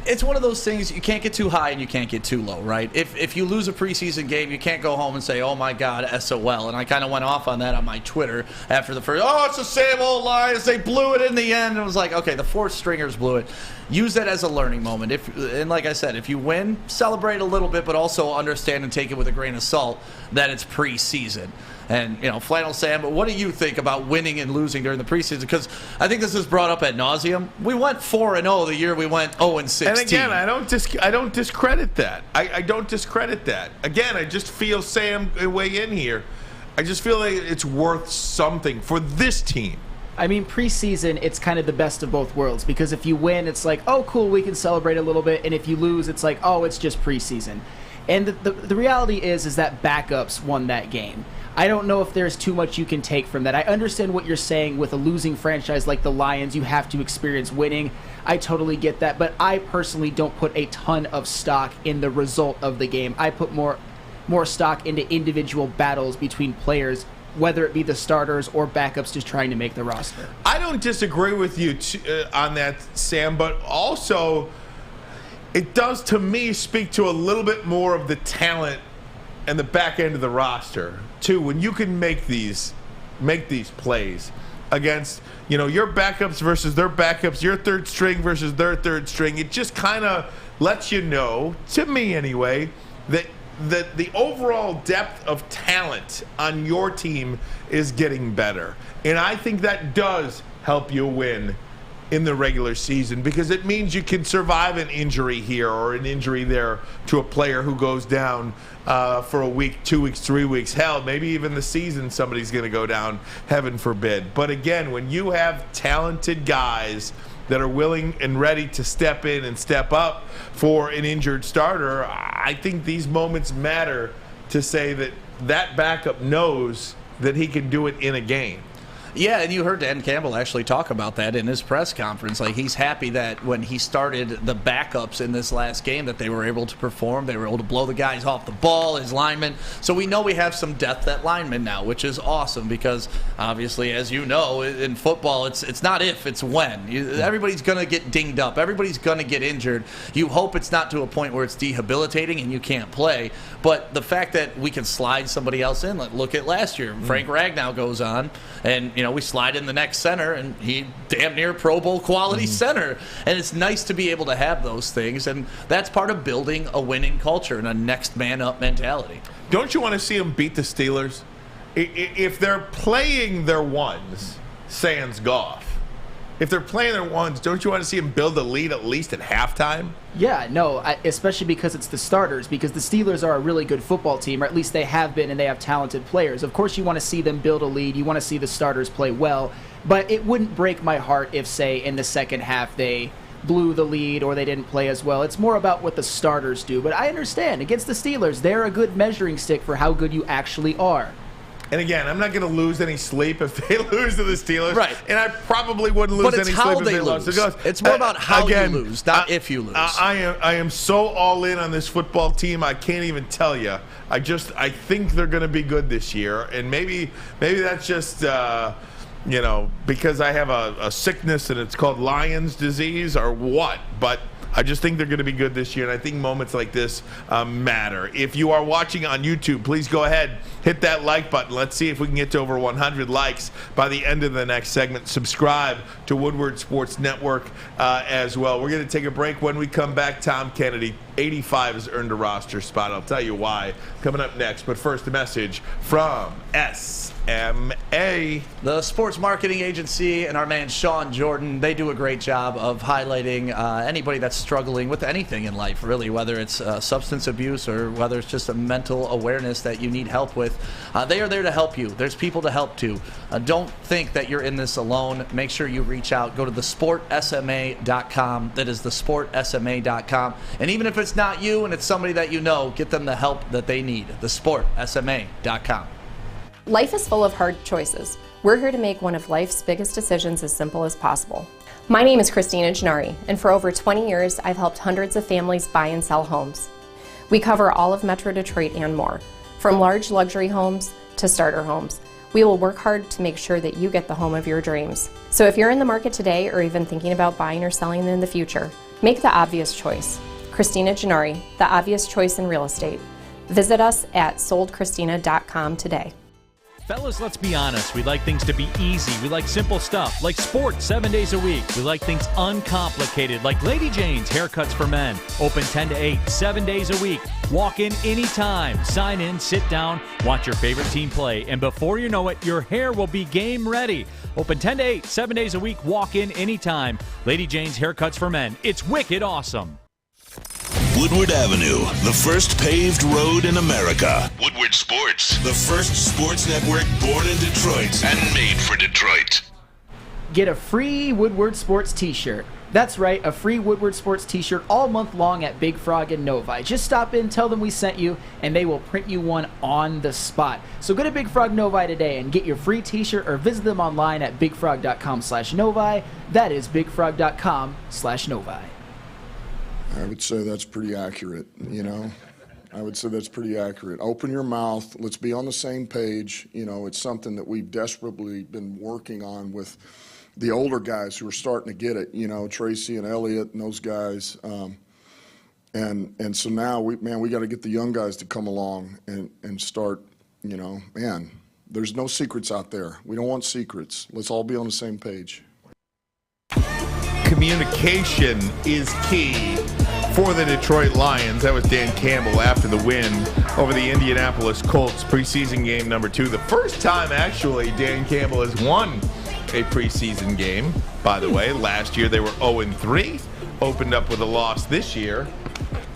It's one of those things, you can't get too high and you can't get too low, right? If you lose a preseason game, you can't go home and say, oh my God, SOL. And I kind of went off on that on my Twitter after the first, oh, it's the same old Lions. They blew it in the end. And it was like, okay, the fourth stringers blew it. Use that as a learning moment. And like I said, if you win, celebrate a little bit, but also understand and take it with a grain of salt that it's preseason. And, you know, Flannel Sam, but what do you think about winning and losing during the preseason? Because I think this is brought up ad nauseum. We went 4-0 the year we went 0-16. And again, I don't discredit that. I don't discredit that. Again, I just feel, Sam, weigh in here. I just feel like it's worth something for this team. I mean, preseason, it's kind of the best of both worlds because if you win, it's like, oh, cool, we can celebrate a little bit. And if you lose, it's like, oh, it's just preseason. And the reality is that backups won that game. I don't know if there's too much you can take from that. I understand what you're saying with a losing franchise like the Lions. You have to experience winning. I totally get that. But I personally don't put a ton of stock in the result of the game. I put more stock into individual battles between players, whether it be the starters or backups just trying to make the roster. I don't disagree with you on that, Sam, but also it does, to me, speak to a little bit more of the talent and the back end of the roster, too, when you can make these plays against, you know, your backups versus their backups, your third string versus their third string. It just kind of lets you know, to me anyway, that the overall depth of talent on your team is getting better. And I think that does help you win in the regular season because it means you can survive an injury here or an injury there to a player who goes down for a week, 2 weeks, 3 weeks. Hell, maybe even the season somebody's going to go down, heaven forbid. But again, when you have talented guys that are willing and ready to step in and step up for an injured starter, I think these moments matter to say that backup knows that he can do it in a game. Yeah, and you heard Dan Campbell actually talk about that in his press conference. Like, he's happy that when he started the backups in this last game that they were able to perform. They were able to blow the guys off the ball, his linemen. So we know we have some depth at linemen now, which is awesome because, obviously, as you know, in football, it's not if, it's when. Everybody's going to get dinged up. Everybody's going to get injured. You hope it's not to a point where it's debilitating and you can't play. But the fact that we can slide somebody else in, like look at last year. Frank Ragnow goes on, and we slide in the next center, and he damn near Pro Bowl quality center. And it's nice to be able to have those things, and that's part of building a winning culture and a next man up mentality. Don't you want to see them beat the Steelers? If they're playing their ones, sans Goff, if they're playing their ones, don't you want to see them build a lead at least at halftime? Yeah, no, especially because it's the starters, because the Steelers are a really good football team, or at least they have been, and they have talented players. Of course, you want to see them build a lead. You want to see the starters play well, but it wouldn't break my heart if, say, in the second half they blew the lead or they didn't play as well. It's more about what the starters do, but I understand. Against the Steelers, they're a good measuring stick for how good you actually are. And again, I'm not going to lose any sleep if they lose to the Steelers. Right. And I probably wouldn't lose any sleep if they lost to the Colts. It's more about how you lose, not if you lose. I am so all in on this football team, I can't even tell you. I think they're going to be good this year. And maybe that's just, because I have a sickness and it's called Lyon's disease or what. But I just think they're going to be good this year, and I think moments like this matter. If you are watching on YouTube, please go ahead, hit that like button. Let's see if we can get to over 100 likes by the end of the next segment. Subscribe to Woodward Sports Network as well. We're going to take a break. When we come back, Tom Kennedy, 85 has earned a roster spot. I'll tell you why coming up next. But first, a message from SMA. The sports marketing agency and our man Sean Jordan, they do a great job of highlighting anybody that's struggling with anything in life, really, whether it's substance abuse or whether it's just a mental awareness that you need help with. They are there to help you. There's people to help too. Don't think that you're in this alone. Make sure you reach out. Go to thesportsma.com. That is thesportsma.com. And even if it's not you and it's somebody that you know, get them the help that they need. Thesportsma.com. Life is full of hard choices. We're here to make one of life's biggest decisions as simple as possible. My name is Christina Gennari, and for over 20 years, I've helped hundreds of families buy and sell homes. We cover all of Metro Detroit and more, from large luxury homes to starter homes. We will work hard to make sure that you get the home of your dreams. So if you're in the market today or even thinking about buying or selling in the future, make the obvious choice. Christina Gennari, the obvious choice in real estate. Visit us at soldchristina.com today. Fellas, let's be honest. We like things to be easy. We like simple stuff, like sports 7 days a week. We like things uncomplicated, like Lady Jane's Haircuts for Men. Open 10 to 8, 7 days a week. Walk in anytime. Sign in, sit down, watch your favorite team play, and before you know it, your hair will be game ready. Open 10 to 8, 7 days a week. Walk in anytime. Lady Jane's Haircuts for Men. It's wicked awesome. Woodward Avenue, the first paved road in America. Woodward Sports, the first sports network born in Detroit and made for Detroit. Get a free Woodward Sports t-shirt. That's right, a free Woodward Sports t-shirt all month long at Big Frog in Novi. Just stop in, tell them we sent you, and they will print you one on the spot. So go to Big Frog Novi today and get your free t-shirt or visit them online at bigfrog.com/Novi. That is bigfrog.com/Novi. I would say that's pretty accurate, I would say that's pretty accurate. Open your mouth. Let's be on the same page. It's something that we've desperately been working on with the older guys who are starting to get it, Tracy and Elliott and those guys. And so now, we got to get the young guys to come along and start, there's no secrets out there. We don't want secrets. Let's all be on the same page. Communication is key for the Detroit Lions. That was Dan Campbell after the win over the Indianapolis Colts, preseason game number 2. The first time, actually, Dan Campbell has won a preseason game, by the way. Last year they were 0-3, opened up with a loss this year,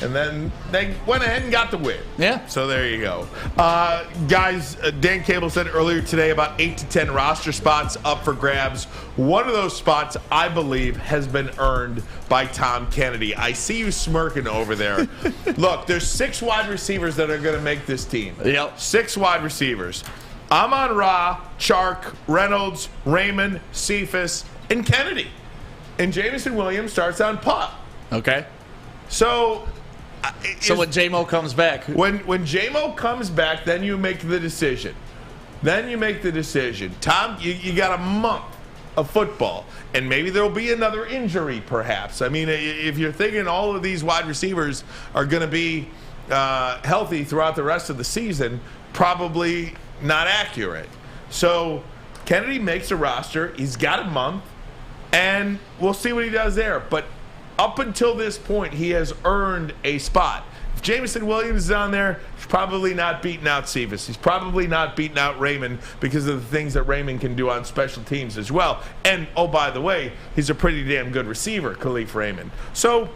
and then they went ahead and got the win. Yeah. So there you go. Guys, Dan Campbell said earlier today about 8 to 10 roster spots up for grabs. One of those spots, I believe, has been earned by Tom Kennedy. I see you smirking over there. Look, there's 6 wide receivers that are going to make this team. Yep. 6 wide receivers. Amon-Ra, Chark, Reynolds, Raymond, Cephas, and Kennedy. And Jameson Williams starts on PUP. Okay. So when J-Mo comes back. When J-Mo comes back, then you make the decision. Tom, you got a month of football, and maybe there'll be another injury, perhaps. I mean, if you're thinking all of these wide receivers are going to be healthy throughout the rest of the season, probably not accurate. So Kennedy makes a roster. He's got a month, and we'll see what he does there. But up until this point, he has earned a spot. If Jameson Williams is on there, he's probably not beating out Cephas. He's probably not beating out Raymond because of the things that Raymond can do on special teams as well. And, oh, by the way, he's a pretty damn good receiver, Khalif Raymond. So,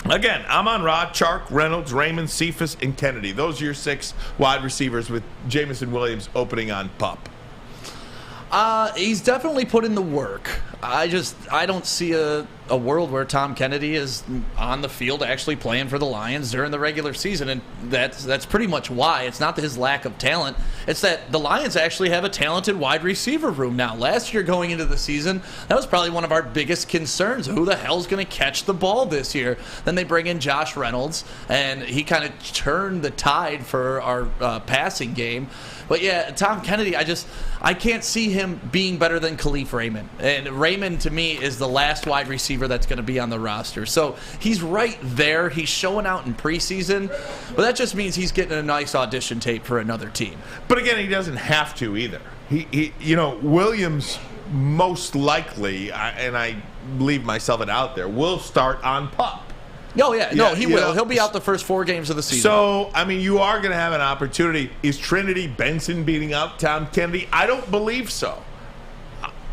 again, Amon-Ra, Chark, Reynolds, Raymond, Cephas, and Kennedy. Those are your 6 wide receivers with Jameson Williams opening on PUP. He's definitely put in the work. I don't see a world where Tom Kennedy is on the field actually playing for the Lions during the regular season, and that's pretty much why. It's not his lack of talent. It's that the Lions actually have a talented wide receiver room now. Last year going into the season, that was probably one of our biggest concerns. Who the hell's going to catch the ball this year? Then they bring in Josh Reynolds, and he kind of turned the tide for our passing game. But yeah, Tom Kennedy, I can't see him being better than Khalif Raymond. And Raymond, to me, is the last wide receiver that's going to be on the roster. So he's right there. He's showing out in preseason. But that just means he's getting a nice audition tape for another team. But again, he doesn't have to either. Williams most likely, and I leave myself it out there, will start on PUP. Oh, yeah. No, he will. He'll be out the first 4 games of the season. So, I mean, you are going to have an opportunity. Is Trinity Benson beating out Tom Kennedy? I don't believe so.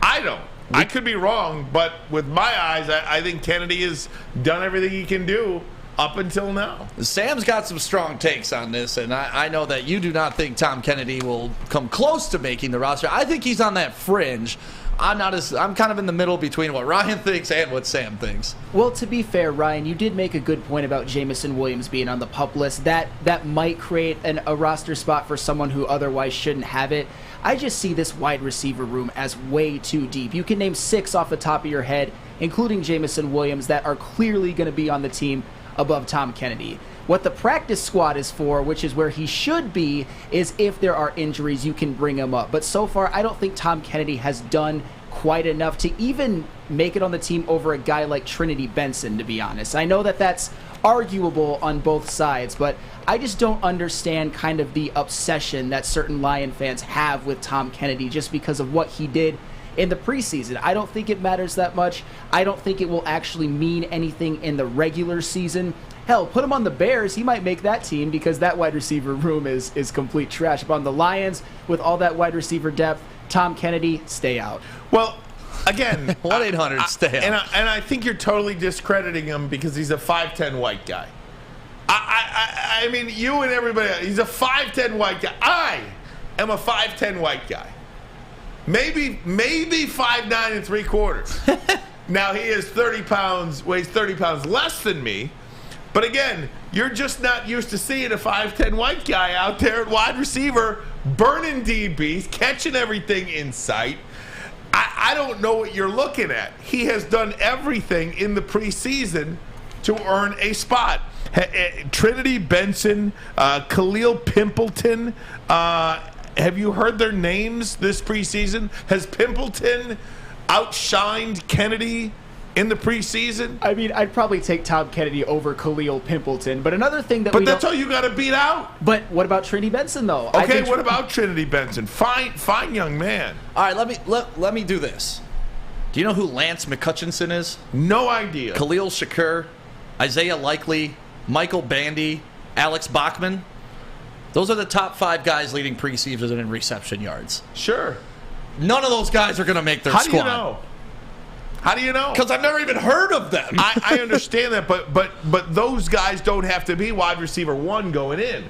I don't. I could be wrong, but with my eyes, I think Kennedy has done everything he can do up until now. Sam's got some strong takes on this, and I know that you do not think Tom Kennedy will come close to making the roster. I think he's on that fringe. I'm kind of in the middle between what Ryan thinks and what Sam thinks. Well, to be fair, Ryan, you did make a good point about Jameson Williams being on the PUP list. That might create a roster spot for someone who otherwise shouldn't have it. I just see this wide receiver room as way too deep. You can name 6 off the top of your head, including Jameson Williams, that are clearly going to be on the team above Tom Kennedy. What the practice squad is for, which is where he should be, is if there are injuries, you can bring him up. But so far, I don't think Tom Kennedy has done quite enough to even make it on the team over a guy like Trinity Benson, to be honest. I know that that's arguable on both sides, but I just don't understand kind of the obsession that certain Lion fans have with Tom Kennedy just because of what he did in the preseason. I don't think it matters that much. I don't think it will actually mean anything in the regular season. Hell, put him on the Bears, he might make that team because that wide receiver room is complete trash. But on the Lions, with all that wide receiver depth, Tom Kennedy, stay out. Well, again, 1-800 stay out. And I think you're totally discrediting him because he's a 5'10" white guy. I mean, you and everybody else, he's a 5'10" white guy. I am a 5'10" white guy. Maybe 5'9" and 3/4. Now he is 30 pounds, weighs 30 pounds less than me. But again, you're just not used to seeing a 5'10" white guy out there at wide receiver, burning DBs, catching everything in sight. I don't know what you're looking at. He has done everything in the preseason to earn a spot. Trinity Benson, Khalil Pimpleton, have you heard their names this preseason? Has Pimpleton outshined Kennedy in the preseason? I mean, I'd probably take Tom Kennedy over Khalil Pimpleton, but another thing that But that's all you got to beat out. But what about Trinity Benson, though? Okay, what about Trinity Benson? Fine young man. All right, let me do this. Do you know who Lance McCutchinson is? No idea. Khalil Shakur, Isaiah Likely, Michael Bandy, Alex Bachman. Those are the top 5 guys leading preseason in reception yards. Sure. None of those guys are going to make their squad. How do you know? How do you know? Because I've never even heard of them. I understand that, but those guys don't have to be wide receiver 1 going in.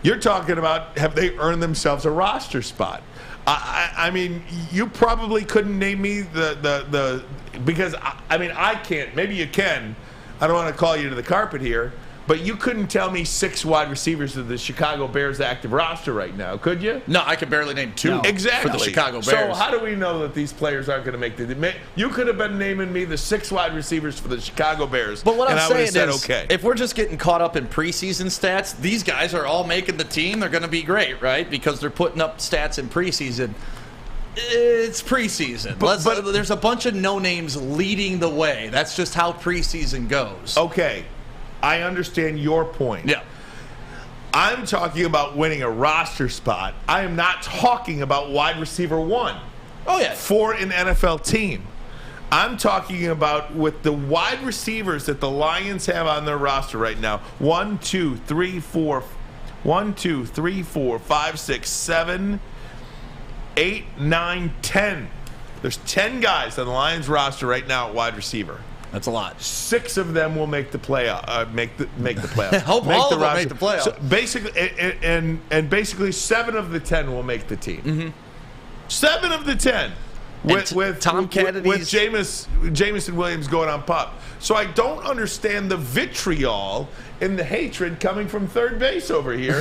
You're talking about have they earned themselves a roster spot? I mean, you probably couldn't name me the because I mean I can't. Maybe you can. I don't want to call you to the carpet here, But you couldn't tell me 6 wide receivers of the Chicago Bears active roster right now, could you? No, I could barely name 2 exactly for the Chicago Bears. So how do we know that these players aren't going to make the? You could have been naming me the 6 wide receivers for the Chicago Bears, but what and I'm I would have saying said is, okay. If we're just getting caught up in preseason stats, these guys are all making the team. They're going to be great, right? Because they're putting up stats in preseason. It's preseason. But there's a bunch of no names leading the way. That's just how preseason goes. Okay. I understand your point. Yeah. I'm talking about winning a roster spot. I am not talking about wide receiver 1. Oh, yeah. For an NFL team. I'm talking about with the wide receivers that the Lions have on their roster right now. 1, 2, 3, 4, 5, 6, 7, 8, 9, 10. There's 10 guys on the Lions roster right now at wide receiver. That's a lot. 6 of them will make the playoff. Make the playoffs. Hope make all the of them roster. make the playoffs. So basically, and basically 7 of the 10 will make the team. Mm-hmm. 7 of the 10. With Tom Kennedy, with Jameson Williams going on pup. So I don't understand the vitriol and the hatred coming from third base over here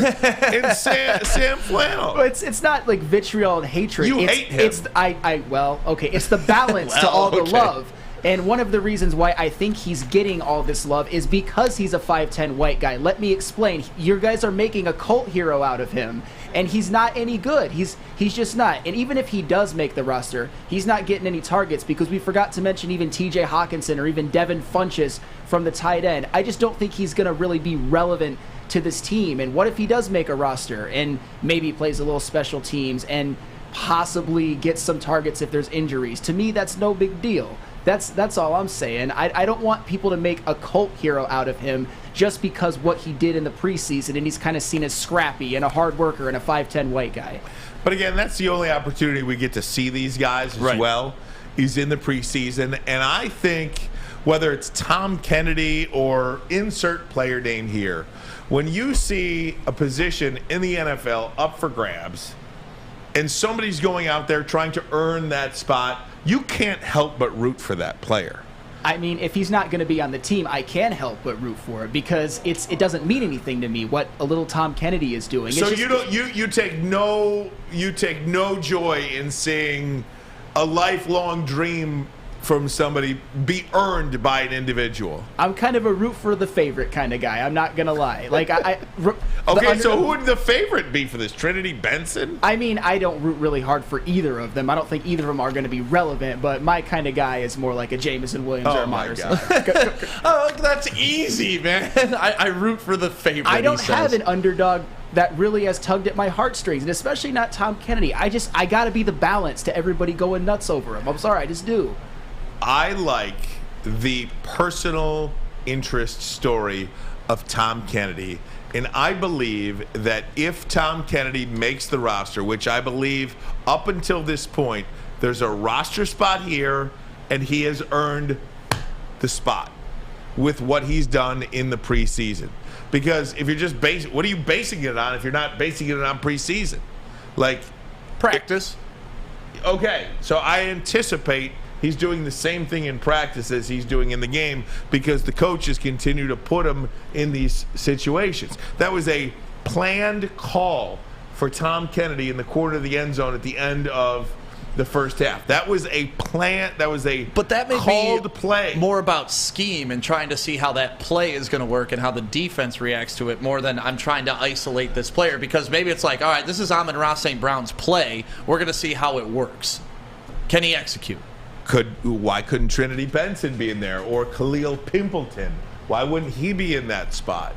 in Sam Flannel. Well, it's not like vitriol and hatred. You hate him. It's the balance to all the love. And one of the reasons why I think he's getting all this love is because he's a 5'10" white guy. Let me explain. You guys are making a cult hero out of him, and he's not any good. He's just not. And even if he does make the roster, he's not getting any targets because we forgot to mention even TJ Hawkinson or even Devin Funchess from the tight end. I just don't think he's going to really be relevant to this team. And what if he does make a roster and maybe plays a little special teams and possibly gets some targets if there's injuries? To me, that's no big deal. That's all I'm saying. I don't want people to make a cult hero out of him just because what he did in the preseason, and he's kind of seen as scrappy and a hard worker and a 5'10" white guy. But again, that's the only opportunity we get to see these guys as well. He's in the preseason, and I think whether it's Tom Kennedy or insert player name here, when you see a position in the NFL up for grabs and somebody's going out there trying to earn that spot, you can't help but root for that player. I mean, if he's not going to be on the team, I can help but root for it because it doesn't mean anything to me what a little Tom Kennedy is doing. So you take no joy in seeing a lifelong dream from somebody be earned by an individual. I'm kind of a root for the favorite kind of guy. I'm not gonna lie. Like so who would the favorite be for this? Trinity Benson? I mean, I don't root really hard for either of them. I don't think either of them are going to be relevant. But my kind of guy is more like a Jameson Williams or a Myerson. Oh, that's easy, man. I root for the favorite. I don't have an underdog that really has tugged at my heartstrings, and especially not Tom Kennedy. I got to be the balance to everybody going nuts over him. I'm sorry, I just do. I like the personal interest story of Tom Kennedy, and I believe that if Tom Kennedy makes the roster, which I believe up until this point, there's a roster spot here, and he has earned the spot with what he's done in the preseason. Because if you're just what are you basing it on if you're not basing it on preseason? Like practice. Okay, so I anticipate he's doing the same thing in practice as he's doing in the game because the coaches continue to put him in these situations. That was a planned call for Tom Kennedy in the corner of the end zone at the end of the first half. That was a plan. That was a called play. More about scheme and trying to see how that play is going to work and how the defense reacts to it more than I'm trying to isolate this player because maybe it's like, all right, this is Amon-Ra St. Brown's play. We're going to see how it works. Can he execute? Why couldn't Trinity Benson be in there or Khalil Pimpleton? Why wouldn't he be in that spot?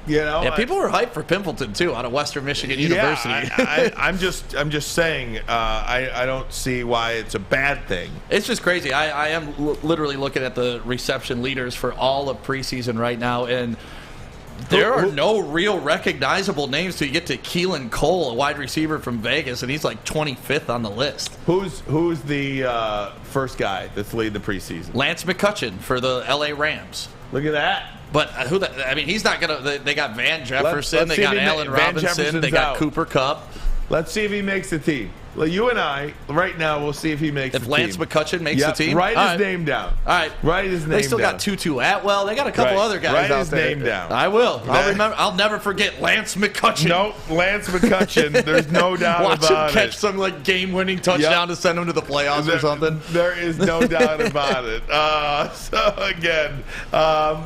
People were hyped for Pimpleton too out of Western Michigan University. I'm just saying I don't see why it's a bad thing. It's just crazy. I am literally looking at the reception leaders for all of preseason right now, and there are no real recognizable names till you get to Keelan Cole, a wide receiver from Vegas, and he's like 25th on the list. Who's the first guy that's leading the preseason? Lance McCutcheon for the LA Rams. Look at that. But he's not gonna. They got Van Jefferson. They got Allen Robinson. They got Cooper Kupp. Let's see if he makes the team. Well, you and I, right now, we'll see if he makes the team. If Lance McCutcheon makes the team? Write his name down. All right. Write his name down. They still got Tutu Atwell. They got a couple other guys Write out his there. name down. I will. I'll remember. I'll never forget Lance McCutcheon. Nope, Lance McCutcheon. There's no doubt about it. Watch him catch some game-winning touchdown to send him to the playoffs or something. There is no doubt about it. So again,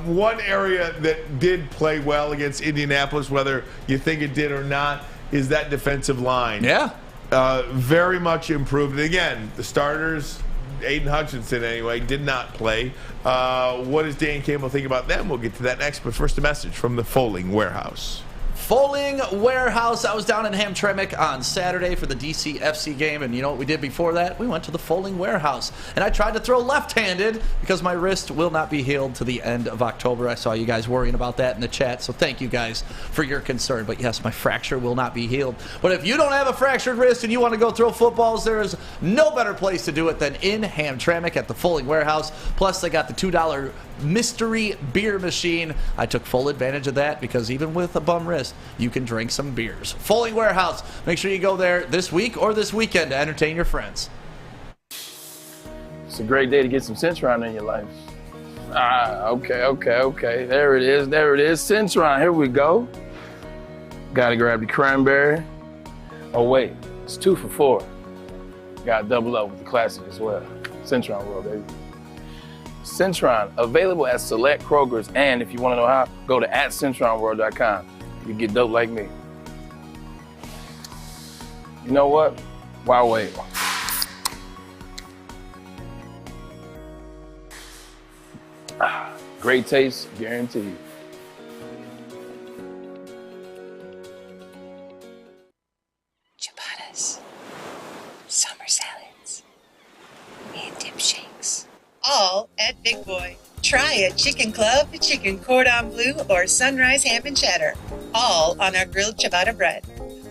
one area that did play well against Indianapolis, whether you think it did or not, is that defensive line. Yeah. Very much improved. And again, the starters, Aiden Hutchinson anyway, did not play. What does Dan Campbell think about them? We'll get to that next. But first, a message from the Folding Warehouse. Folding Warehouse. I was down in Hamtramck on Saturday for the DC FC game, and you know what we did before that? We went to the Folding Warehouse, and I tried to throw left-handed because my wrist will not be healed to the end of October. I saw you guys worrying about that in the chat, so thank you guys for your concern. But yes, my fracture will not be healed. But if you don't have a fractured wrist and you want to go throw footballs, there is no better place to do it than in Hamtramck at the Folding Warehouse. Plus, they got the $2 mystery beer machine. I took full advantage of that because even with a bum wrist, you can drink some beers. Folding Warehouse. Make sure you go there this week or this weekend to entertain your friends. It's a great day to get some Centron in your life. Okay. There it is. Centron, here we go. Gotta grab the cranberry. Oh wait, it's 2 for $4. Gotta double up with the classic as well. Centron World, baby. Centron, available at select Krogers, and if you want to know how, go to @CentronWorld.com. You get dope like me. You know what? Why wait? Great taste, guaranteed. Ciabattas, summer salads, and dip shakes. All at Big Boy. Try a chicken club, chicken cordon bleu, or sunrise ham and cheddar. All on our grilled ciabatta bread.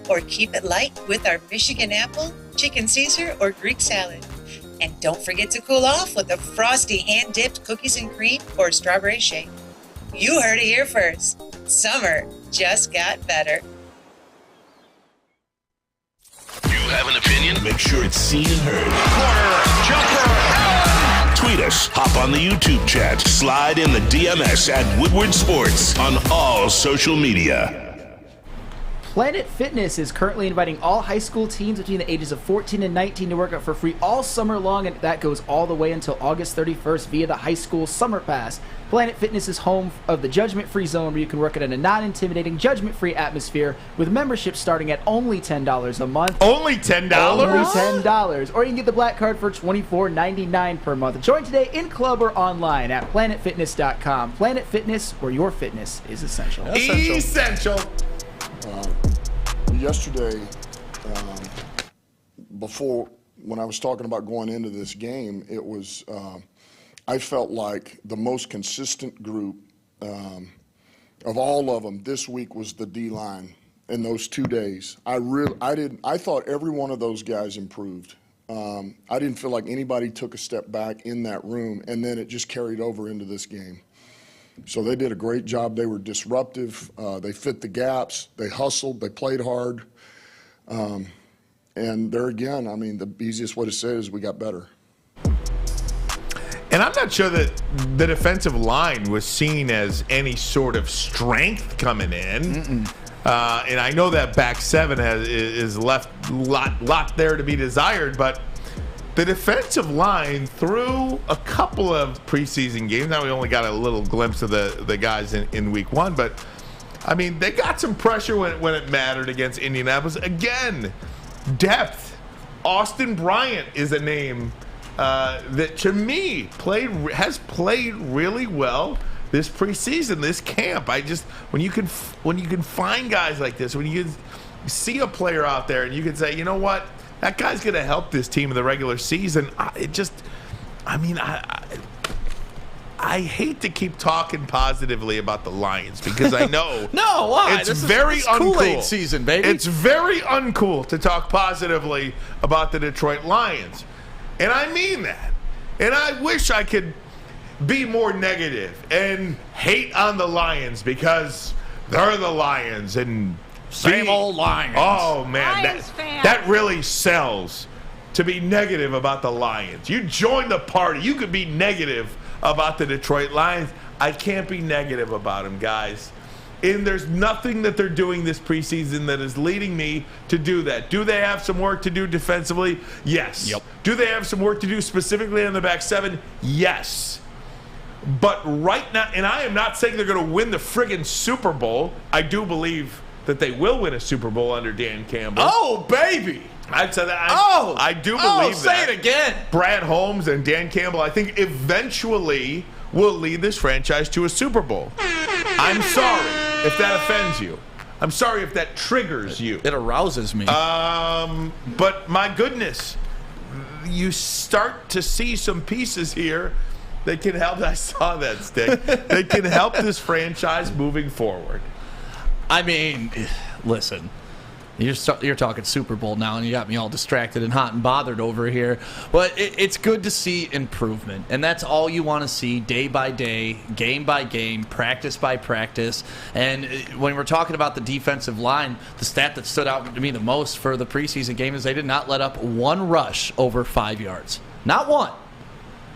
Or keep it light with our Michigan apple, chicken Caesar, or Greek salad. And don't forget to cool off with a frosty hand-dipped cookies and cream or strawberry shake. You heard it here first. Summer just got better. You have an opinion? Make sure it's seen and heard. Corner, jumper, tweet us, hop on the YouTube chat, slide in the DMS at Woodward Sports on all social media. Planet Fitness is currently inviting all high school teens between the ages of 14 and 19 to work out for free all summer long, and that goes all the way until August 31st via the High School Summer Pass. Planet Fitness is home of the Judgment-Free Zone, where you can work out in a non-intimidating, judgment-free atmosphere with membership starting at only $10 a month. Only $10? Only $10. Or you can get the Black Card for $24.99 per month. Join today in club or online at planetfitness.com. Planet Fitness, where your fitness is essential. Essential. Yesterday, before, when I was talking about going into this game, it was, I felt like the most consistent group of all of them this week was the D-line in those 2 days. I thought every one of those guys improved. I didn't feel like anybody took a step back in that room, and then it just carried over into this game. So they did a great job. They were disruptive. They fit the gaps. They hustled. They played hard. And there again, I mean, the easiest way to say it is we got better. And I'm not sure that the defensive line was seen as any sort of strength coming in. And I know that back seven is left lot there to be desired, but the defensive line through a couple of preseason games, now we only got a little glimpse of the guys in week one, but I mean, they got some pressure when it mattered against Indianapolis. Again, depth. Austin Bryant is a name that to me has played really well this preseason, this camp. When you can find guys like this, when you can see a player out there and you can say, you know what, that guy's going to help this team in the regular season. I hate to keep talking positively about the Lions because I know no, why? It's very uncool. Kool-Aid season, baby. It's very uncool to talk positively about the Detroit Lions. And I mean that. And I wish I could be more negative and hate on the Lions because they're the Lions and Same old Lions. Oh, man. Lions fan. That really sells to be negative about the Lions. You join the party. You could be negative about the Detroit Lions. I can't be negative about them, guys. And there's nothing that they're doing this preseason that is leading me to do that. Do they have some work to do defensively? Yes. Yep. Do they have some work to do specifically on the back seven? Yes. But right now, and I am not saying they're going to win the friggin' Super Bowl. I do believe that they will win a Super Bowl under Dan Campbell. Oh, baby. I'd say that. I do believe that. Say it again. Brad Holmes and Dan Campbell, I think, eventually will lead this franchise to a Super Bowl. I'm sorry if that offends you. I'm sorry if that triggers you. It arouses me. But my goodness, you start to see some pieces here that can help. I saw that stick. They can help this franchise moving forward. I mean, listen. You're talking Super Bowl now, and you got me all distracted and hot and bothered over here. But it's good to see improvement, and that's all you want to see day by day, game by game, practice by practice. And when we're talking about the defensive line, the stat that stood out to me the most for the preseason game is they did not let up one rush over 5 yards. Not one.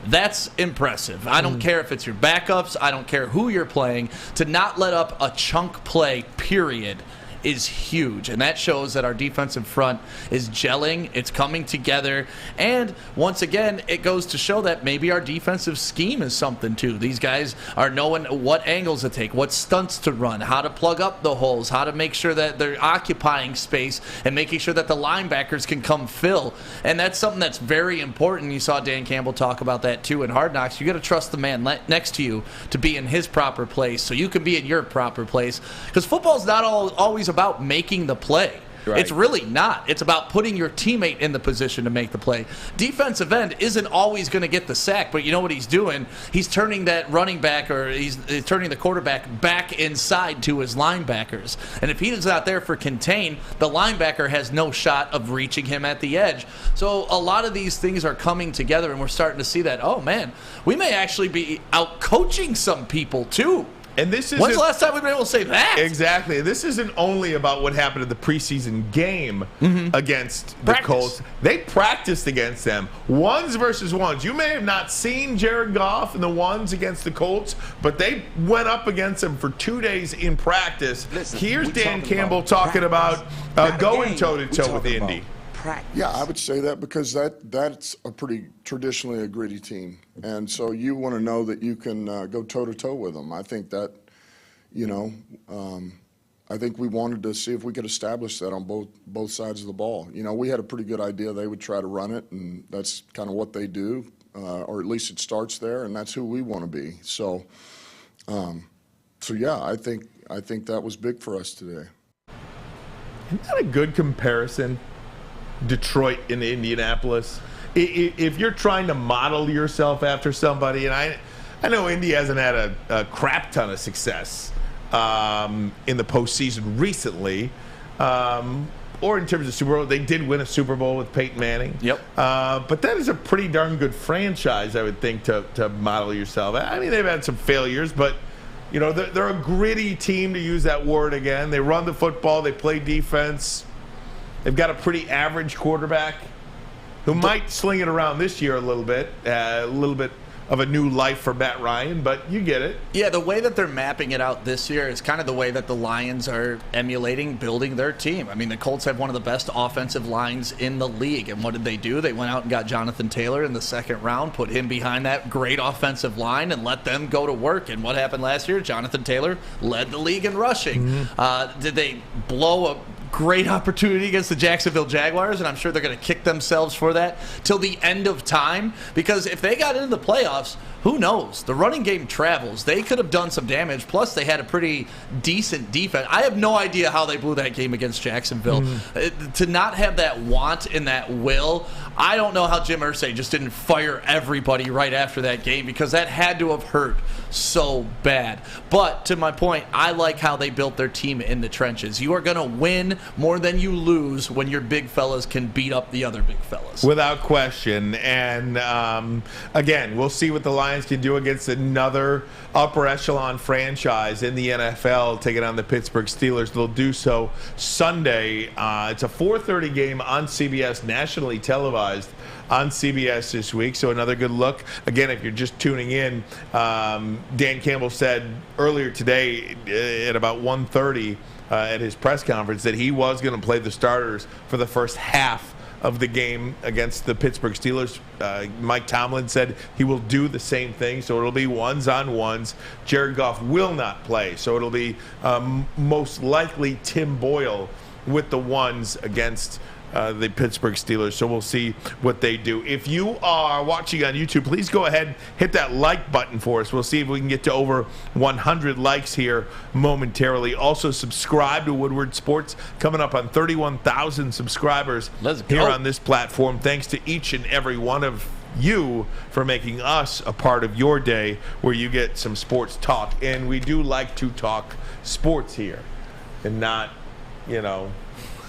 That's impressive. I don't care if it's your backups. I don't care who you're playing. To not let up a chunk play, period, is huge, and that shows that our defensive front is gelling, it's coming together, and once again, it goes to show that maybe our defensive scheme is something too. These guys are knowing what angles to take, what stunts to run, how to plug up the holes, how to make sure that they're occupying space and making sure that the linebackers can come fill, and that's something that's very important. You saw Dan Campbell talk about that too in Hard Knocks. You got to trust the man next to you to be in his proper place so you can be in your proper place, because football's not always about making the play. Right. It's really not. It's about putting your teammate in the position to make the play. Defensive end isn't always going to get the sack, but you know what he's doing? He's turning that running back, or he's turning the quarterback back inside to his linebackers. And if he's not there for contain, the linebacker has no shot of reaching him at the edge. So a lot of these things are coming together, and we're starting to see that, oh man, we may actually be out coaching some people too. And this is when's the last time we've been able to say that? Exactly. This isn't only about what happened in the preseason game against the Colts. They practiced against them. Ones versus ones. You may have not seen Jared Goff in the ones against the Colts, but they went up against them for 2 days in practice. Listen, here's Dan Campbell talking about going toe-to-toe with Indy. Yeah, I would say that because that's a pretty traditionally a gritty team. And so you want to know that you can go toe-to-toe with them. I think that, I think we wanted to see if we could establish that on both sides of the ball. We had a pretty good idea they would try to run it, and that's kind of what they do, or at least it starts there, and that's who we want to be. So yeah, I think that was big for us today. Isn't that a good comparison? Detroit and Indianapolis. If you're trying to model yourself after somebody, and I know Indy hasn't had a crap ton of success in the postseason recently, or in terms of Super Bowl. They did win a Super Bowl with Peyton Manning. Yep. But that is a pretty darn good franchise, I would think, to model yourself. I mean, they've had some failures, but they're a gritty team, to use that word again. They run the football. They play defense. They've got a pretty average quarterback who might sling it around this year a little bit of a new life for Matt Ryan, but you get it. Yeah, the way that they're mapping it out this year is kind of the way that the Lions are emulating building their team. I mean, the Colts have one of the best offensive lines in the league, and what did they do? They went out and got Jonathan Taylor in the second round, put him behind that great offensive line, and let them go to work. And what happened last year? Jonathan Taylor led the league in rushing. Did they blow a great opportunity against the Jacksonville Jaguars, and I'm sure they're going to kick themselves for that till the end of time, because if they got into the playoffs, who knows? The running game travels. They could have done some damage, plus they had a pretty decent defense. I have no idea how they blew that game against Jacksonville. To not have that want and that will, I don't know how Jim Irsay just didn't fire everybody right after that game, because that had to have hurt so bad. But to my point, I like how they built their team in the trenches. You are going to win more than you lose when your big fellas can beat up the other big fellas. Without question. And again, we'll see what the Lions can do against another upper echelon franchise in the NFL, taking on the Pittsburgh Steelers. They'll do so Sunday. It's a 4:30 game on CBS, nationally televised on CBS this week. So another good look. Again, if you're just tuning in, Dan Campbell said earlier today at about 1:30 at his press conference that he was going to play the starters for the first half of the game against the Pittsburgh Steelers. Mike Tomlin said he will do the same thing, so it'll be ones-on-ones. Jared Goff will not play, so it'll be most likely Tim Boyle with the ones against the Pittsburgh Steelers. So we'll see what they do. If you are watching on YouTube, please go ahead, hit that like button for us. We'll see if we can get to over 100 likes here momentarily. Also, subscribe to Woodward Sports, coming up on 31,000 subscribers here on this platform. Thanks to each and every one of you for making us a part of your day where you get some sports talk. And we do like to talk sports here and not,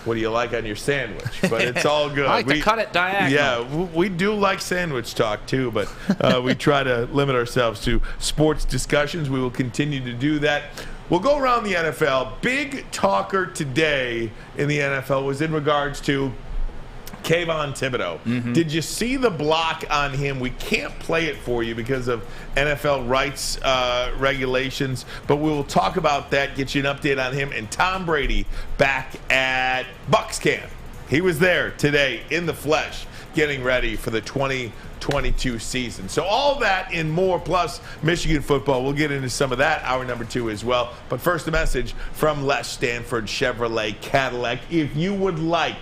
what do you like on your sandwich? But it's all good. I like to cut it diagonal. Yeah, we do like sandwich talk too, but we try to limit ourselves to sports discussions. We will continue to do that. We'll go around the NFL. Big talker today in the NFL was in regards to Kayvon Thibodeau. Mm-hmm. Did you see the block on him? We can't play it for you because of NFL rights regulations, but we will talk about that, get you an update on him. And Tom Brady back at Bucs camp. He was there today in the flesh, getting ready for the 2022 season. So all that and more, plus Michigan football. We'll get into some of that, hour number 2 as well. But first, a message from Les Stanford Chevrolet Cadillac. If you would like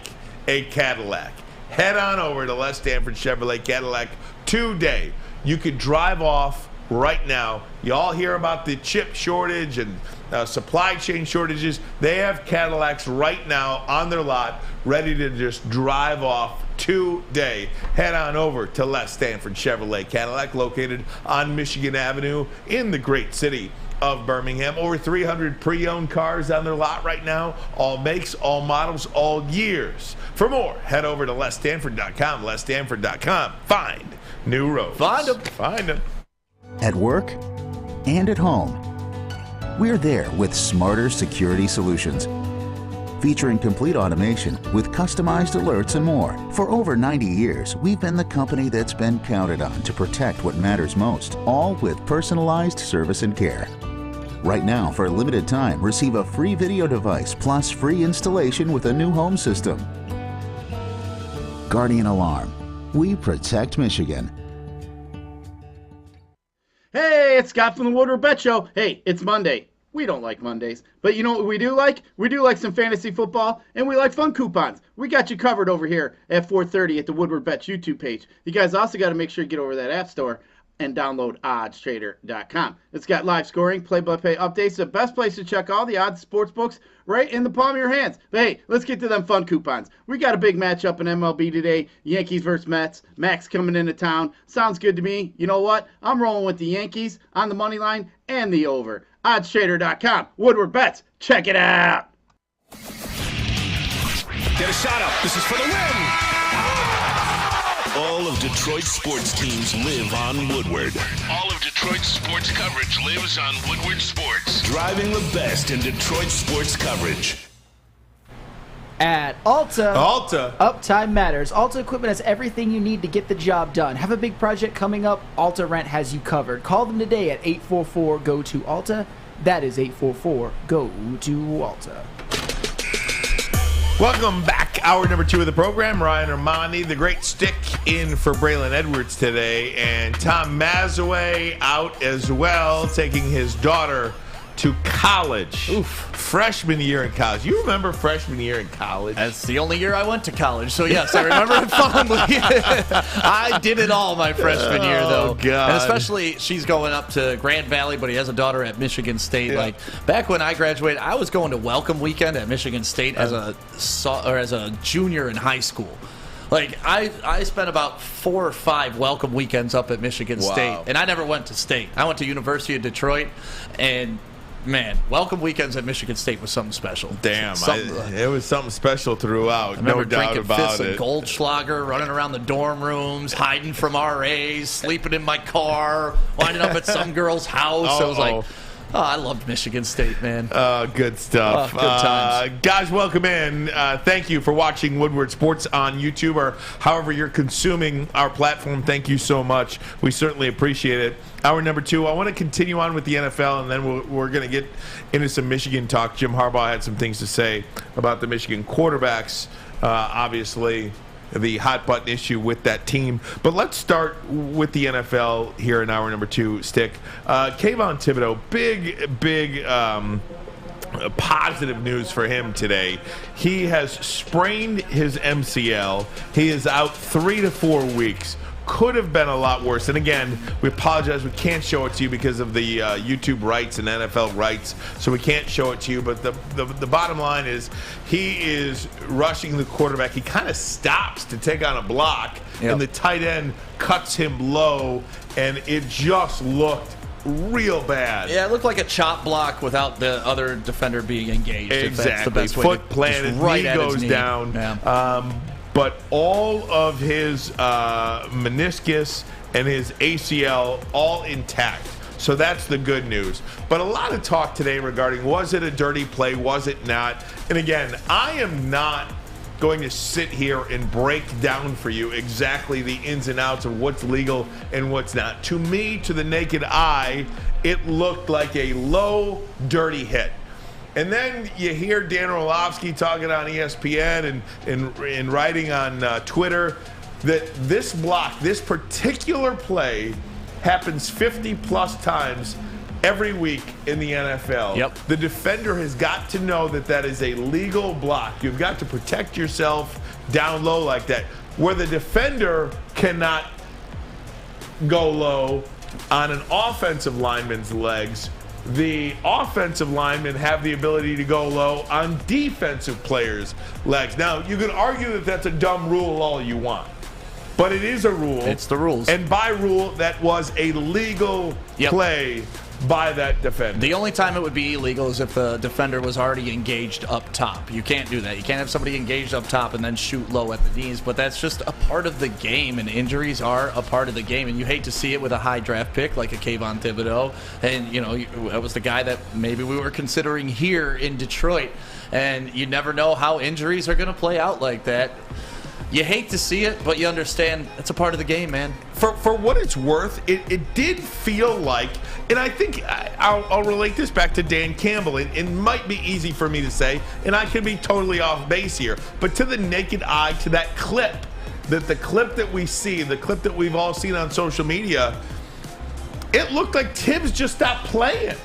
a Cadillac, head on over to Les Stanford Chevrolet Cadillac today. You could drive off right now. You all hear about the chip shortage and supply chain shortages. They have Cadillacs right now on their lot, ready to just drive off today. Head on over to Les Stanford Chevrolet Cadillac, located on Michigan Avenue in the great city of Birmingham. Over 300 pre-owned cars on their lot right now. All makes, all models, all years. For more, head over to LesStanford.com. LesStanford.com. Find new roads. Find them. At work and at home, we're there with smarter security solutions. Featuring complete automation with customized alerts and more. For over 90 years, we've been the company that's been counted on to protect what matters most, all with personalized service and care. Right now, for a limited time, receive a free video device plus free installation with a new home system. Guardian Alarm. We protect Michigan. Hey, it's Scott from the Woodward Bet Show. Hey, it's Monday. We don't like Mondays, but you know what we do like? We do like some fantasy football, and we like fun coupons. We got you covered over here at 4:30 at the Woodward Bets YouTube page. You guys also got to make sure you get over to that App Store and download oddstrader.com. It's got live scoring, play-by-play updates, the best place to check all the odds sports books right in the palm of your hands. But hey, let's get to them fun coupons. We got a big matchup in MLB today, Yankees versus Mets. Max coming into town. Sounds good to me. You know what? I'm rolling with the Yankees on the money line and the over. oddstrader.com. Woodward Bets. Check it out. Get a shot up. This is for the win. All of Detroit's sports teams live on Woodward. All of Detroit's sports coverage lives on Woodward Sports. Driving the best in Detroit sports coverage. At Alta, uptime matters. Alta Equipment has everything you need to get the job done. Have a big project coming up? Alta Rent has you covered. Call them today at 844-GO-TO-ALTA. That is 844-GO-TO-ALTA. Welcome back. Hour number 2 of the program. Ryan Armani, the great stick, in for Braylon Edwards today. And Tom Mazaway out as well, taking his daughter to college. Oof. Freshman year in college. You remember freshman year in college? That's the only year I went to college, so yes, I remember it fondly. I did it all my freshman year, though. Oh, God. And especially, she's going up to Grand Valley, but he has a daughter at Michigan State. Yeah. Like, back when I graduated, I was going to welcome weekend at Michigan State as a junior in high school. Like, I spent about 4 or 5 welcome weekends up at Michigan State, and I never went to state. I went to University of Detroit, and man, welcome weekends at Michigan State was something special. Damn, it was something special throughout, no doubt about it. Goldschlager, running around the dorm rooms, hiding from RAs, sleeping in my car, winding up at some girl's house. I was like, I loved Michigan State, man. Good stuff. Good times. Guys, welcome in. Thank you for watching Woodward Sports on YouTube or however you're consuming our platform. Thank you so much. We certainly appreciate it. Hour number 2, I want to continue on with the NFL, and then we're going to get into some Michigan talk. Jim Harbaugh had some things to say about the Michigan quarterbacks, obviously the hot button issue with that team. But let's start with the NFL here in hour number 2, Stick. Kayvon Thibodeau, big positive news for him today. He has sprained his MCL. He is out 3 to 4 weeks. Could have been a lot worse. And again, we apologize. We can't show it to you because of the YouTube rights and NFL rights, so we can't show it to you. But the bottom line is he is rushing the quarterback. He kind of stops to take on a block, and the tight end cuts him low, and it just looked real bad. Yeah, it looked like a chop block without the other defender being engaged. Exactly. If that's the best way Foot planted, right knee goes down. Yeah. But all of his meniscus and his ACL all intact. So that's the good news. But a lot of talk today regarding, was it a dirty play, was it not? And again, I am not going to sit here and break down for you exactly the ins and outs of what's legal and what's not. To me, to the naked eye, it looked like a low, dirty hit. And then you hear Dan Orlovsky talking on ESPN and writing on Twitter that this block, this particular play, happens 50-plus times every week in the NFL. Yep. The defender has got to know that that is a legal block. You've got to protect yourself down low like that. Where the defender cannot go low on an offensive lineman's legs, the offensive linemen have the ability to go low on defensive players' legs. Now, you can argue that that's a dumb rule all you want, but it is a rule. It's the rules. And by rule, that was a legal play by that defender. The only time it would be illegal is if the defender was already engaged up top. You can't do that. You can't have somebody engaged up top and then shoot low at the knees, but that's just a part of the game, and injuries are a part of the game, and you hate to see it with a high draft pick like a Kayvon Thibodeau, and that was the guy that maybe we were considering here in Detroit, and you never know how injuries are going to play out like that. You hate to see it, but you understand it's a part of the game, man. For what it's worth, it did feel like, and I think I'll relate this back to Dan Campbell. It might be easy for me to say, and I could be totally off base here, but to the naked eye, to that clip, the clip that we see, the clip that we've all seen on social media, it looked like Tibbs just stopped playing.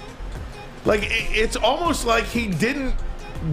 Like, it's almost like he didn't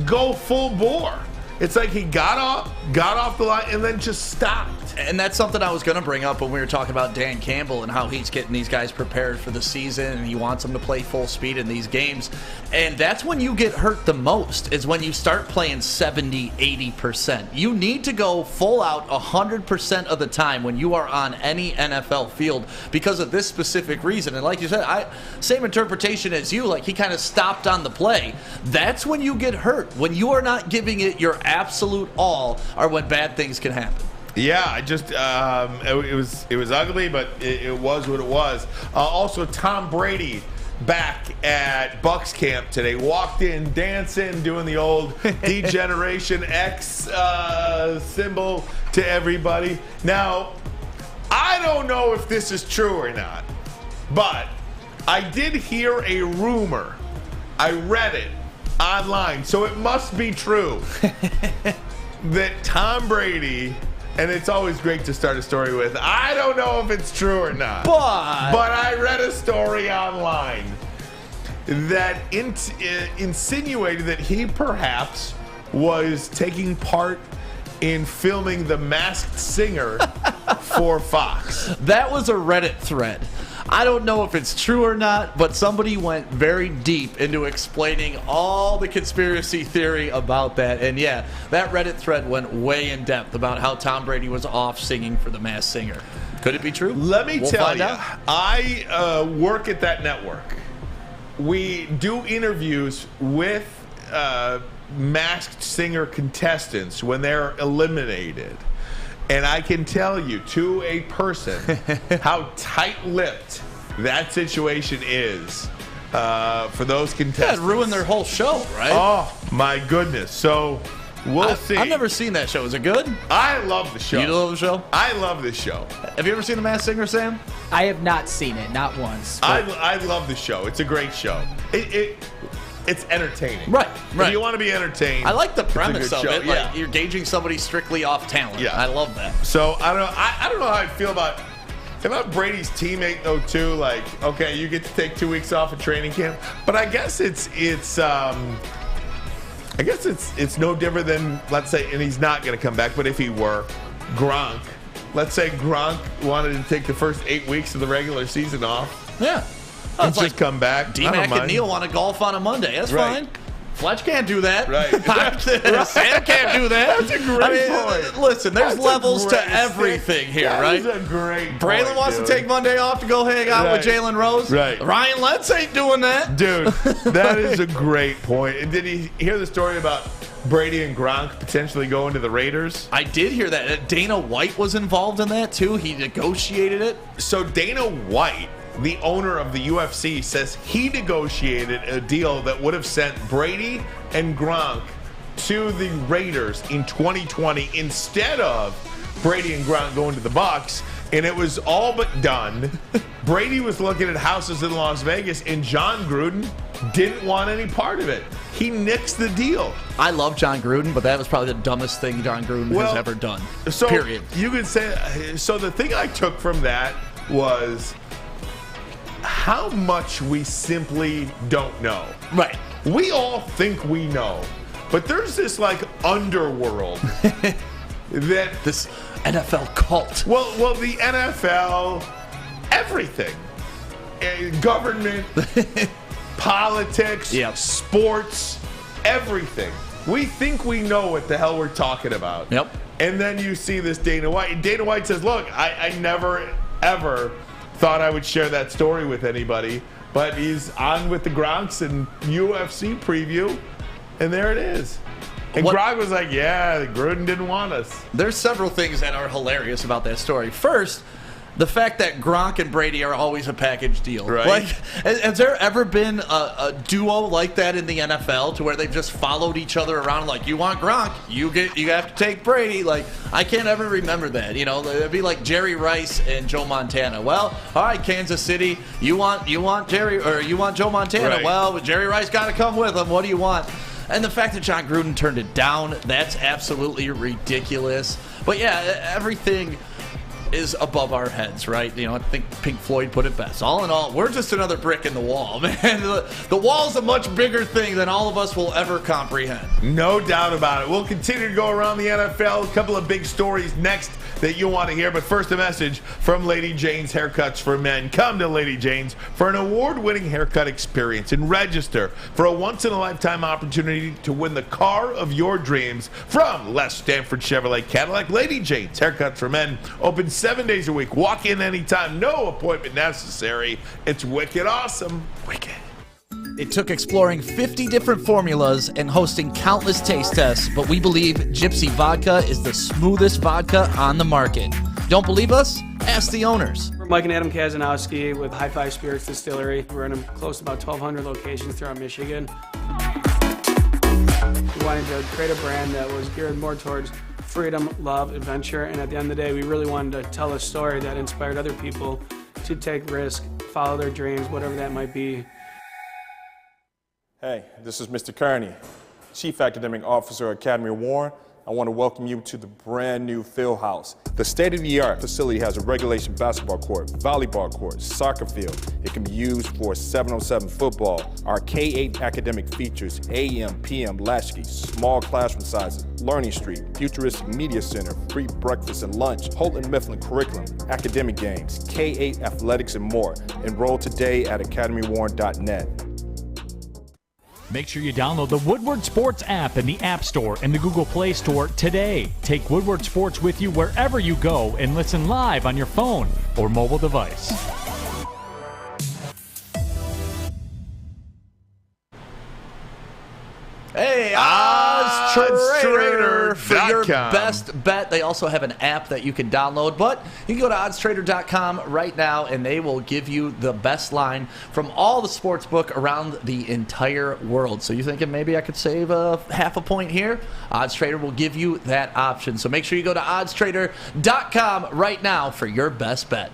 go full bore. It's like he got off the line and then just stopped. And that's something I was going to bring up when we were talking about Dan Campbell and how he's getting these guys prepared for the season and he wants them to play full speed in these games. And that's when you get hurt the most, is when you start playing 70, 80%. You need to go full out 100% of the time when you are on any NFL field because of this specific reason. And like you said, same interpretation as you, like he kind of stopped on the play. That's when you get hurt. When you are not giving it your absolute all, or when bad things can happen. Yeah, I just it was ugly, but it was what it was. Also, Tom Brady back at Bucs camp today. Walked in dancing, doing the old Degeneration X symbol to everybody. Now, I don't know if this is true or not, but I did hear a rumor. I read it online, so it must be true that Tom Brady, and it's always great to start a story with, I don't know if it's true or not, but I read a story online that insinuated that he perhaps was taking part in filming The Masked Singer for Fox. That was a Reddit thread. I don't know if it's true or not, but somebody went very deep into explaining all the conspiracy theory about that. And yeah, that Reddit thread went way in depth about how Tom Brady was off singing for The Masked Singer. Could it be true? Let me tell you, out. I work at that network. We do interviews with Masked Singer contestants when they're eliminated. And I can tell you to a person how tight-lipped that situation is for those contestants. Yeah, it ruined their whole show, right? Oh, my goodness. So we'll see. I've never seen that show. Is it good? I love the show. You love the show? I love this show. Have you ever seen The Masked Singer, Sam? I have not seen it, not once. I love the show. It's a great show. It's entertaining. Right. If you want to be entertained, I like the it's a premise good of show. it. Like you're gauging somebody strictly off talent. Yeah. I love that. So I don't know how I feel about Brady's teammate though too. Like, okay, you get to take 2 weeks off of training camp, but I guess it's no different than, let's say, and he's not going to come back, but if he were, Gronk. Let's say Gronk wanted to take the first 8 weeks of the regular season off. Yeah. Let's just come back. D-Mac and Neil want to golf on a Monday. That's Right. fine. Fletch can't do that. Right. Sam can't do that. That's a great point. Listen, there's That's levels to great- everything here, that right? is a great Braylon point, wants dude. to take Monday off to go hang out with Right. Jalen Rose. Right. Ryan Lentz ain't doing that. Dude, that is a great point. And did he hear the story about Brady and Gronk potentially going to the Raiders? I did hear that. Dana White was involved in that, too. He negotiated it. So Dana White, the owner of the UFC, says he negotiated a deal that would have sent Brady and Gronk to the Raiders in 2020 instead of Brady and Gronk going to the Bucs, and it was all but done. Brady was looking at houses in Las Vegas, and John Gruden didn't want any part of it. He nixed the deal. I love John Gruden, but that was probably the dumbest thing John Gruden has ever done. So period. You could say, so the thing I took from that was how much we simply don't know. Right. We all think we know, but there's this like underworld that this NFL cult. Well, the NFL, everything, government, politics, sports, everything. We think we know what the hell we're talking about. Yep. And then you see this Dana White. And Dana White says, look, I never, ever thought I would share that story with anybody. But he's on with the Gronks and UFC preview. And there it is. And Gronk was like, yeah, Gruden didn't want us. There's several things that are hilarious about that story. First, the fact that Gronk and Brady are always a package deal. Right. Like, has there ever been a duo like that in the NFL to where they've just followed each other around? Like, you want Gronk, you have to take Brady. Like, I can't ever remember that. You know, it'd be like Jerry Rice and Joe Montana. Well, all right, Kansas City, you want Jerry or you want Joe Montana? Right. Well, Jerry Rice got to come with him. What do you want? And the fact that John Gruden turned it down, that's absolutely ridiculous. But yeah, everything is above our heads, right? You know, I think Pink Floyd put it best. All in all, we're just another brick in the wall, man. The wall's a much bigger thing than all of us will ever comprehend. No doubt about it. We'll continue to go around the NFL. A couple of big stories next that you'll want to hear. But first, a message from Lady Jane's Haircuts for Men. Come to Lady Jane's for an award-winning haircut experience and register for a once-in-a-lifetime opportunity to win the car of your dreams from Les Stanford Chevrolet Cadillac. Lady Jane's Haircuts for Men. Open 7 days a week. Walk in anytime. No appointment necessary. It's wicked awesome. Wicked. It took exploring 50 different formulas and hosting countless taste tests, but we believe Gypsy Vodka is the smoothest vodka on the market. Don't believe us? Ask the owners. We're Mike and Adam Kazanowski with High Five Spirits Distillery. We're in close to about 1,200 locations throughout Michigan. We wanted to create a brand that was geared more towards freedom, love, adventure, and at the end of the day, we really wanted to tell a story that inspired other people to take risk, follow their dreams, whatever that might be. Hey, this is Mr. Kearney, Chief Academic Officer, Academy of Warren. I want to welcome you to the brand new Field House. The state-of-the-art facility has a regulation basketball court, volleyball court, soccer field. It can be used for 7-on-7 football. Our K-8 academic features AM, PM, latchkey, small classroom sizes, learning street, futuristic media center, free breakfast and lunch, Houghton Mifflin curriculum, academic games, K-8 athletics, and more. Enroll today at academywarren.net. Make sure you download the Woodward Sports app in the App Store and the Google Play Store today. Take Woodward Sports with you wherever you go and listen live on your phone or mobile device. Hey, OddsTrader for your best bet. They also have an app that you can download, but you can go to oddstrader.com right now, and they will give you the best line from all the sports book around the entire world. So you're thinking maybe I could save half a point here? OddsTrader will give you that option. So make sure you go to oddstrader.com right now for your best bet.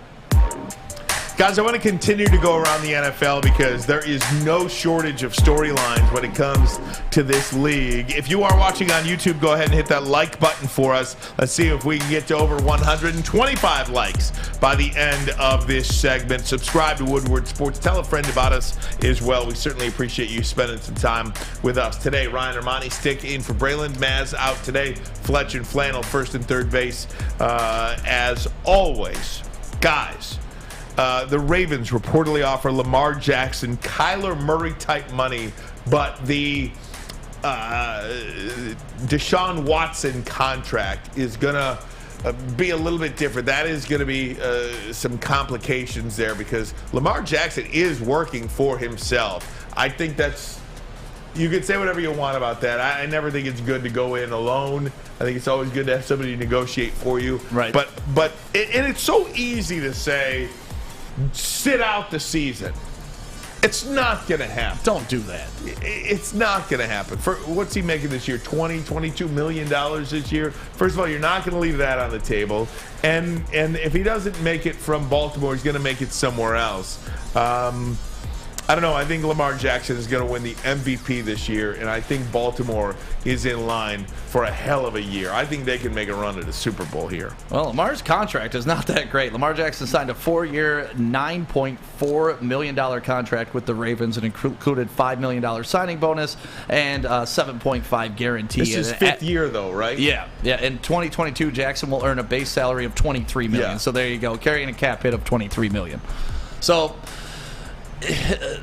Guys, I want to continue to go around the NFL because there is no shortage of storylines when it comes to this league. If you are watching on YouTube, go ahead and hit that like button for us. Let's see if we can get to over 125 likes by the end of this segment. Subscribe to Woodward Sports. Tell a friend about us as well. We certainly appreciate you spending some time with us today. Ryan Armani stick in for Braylon. Maz out today. Fletch and Flannel first and third base. As always, guys, the Ravens reportedly offer Lamar Jackson Kyler Murray type money, but the Deshaun Watson contract is going to be a little bit different. That is going to be some complications there because Lamar Jackson is working for himself. I think that's, you could say whatever you want about that. I never think it's good to go in alone. I think it's always good to have somebody negotiate for you. Right. But it's so easy to say, sit out the season. It's not going to happen. Don't do that. It's not going to happen. For what's he making this year? $22 million this year. First of all, you're not going to leave that on the table. And if he doesn't make it from Baltimore, he's going to make it somewhere else. I don't know. I think Lamar Jackson is going to win the MVP this year, and I think Baltimore is in line for a hell of a year. I think they can make a run at a Super Bowl here. Well, Lamar's contract is not that great. Lamar Jackson signed a 4-year, $9.4 million contract with the Ravens and included $5 million signing bonus and $7.5 guarantee. This is fifth year, though, right? Yeah. In 2022, Jackson will earn a base salary of $23 million. Yeah. So there you go, carrying a cap hit of $23 million. So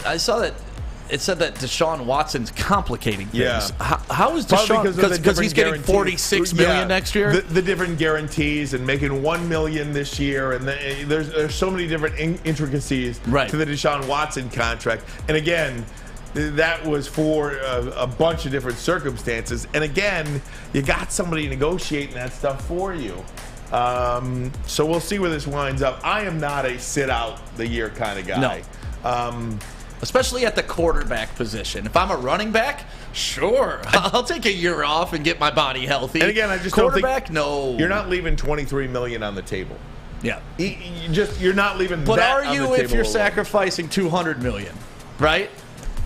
I saw that it said that Deshaun Watson's complicating things. Yeah. How is Deshaun, because he's getting $46 million next year? The different guarantees and making $1 million this year, and there's so many different intricacies to the Deshaun Watson contract. And again, that was for a bunch of different circumstances. And again, you got somebody negotiating that stuff for you. So we'll see where this winds up. I am not a sit out the year kind of guy. No. Especially at the quarterback position. If I'm a running back, sure, I'll take a year off and get my body healthy. And again, I just quarterback, don't think no. You're not leaving $23 million on the table. Yeah, you're not leaving. But that are on the you table if you're alone. Sacrificing $200 million, right?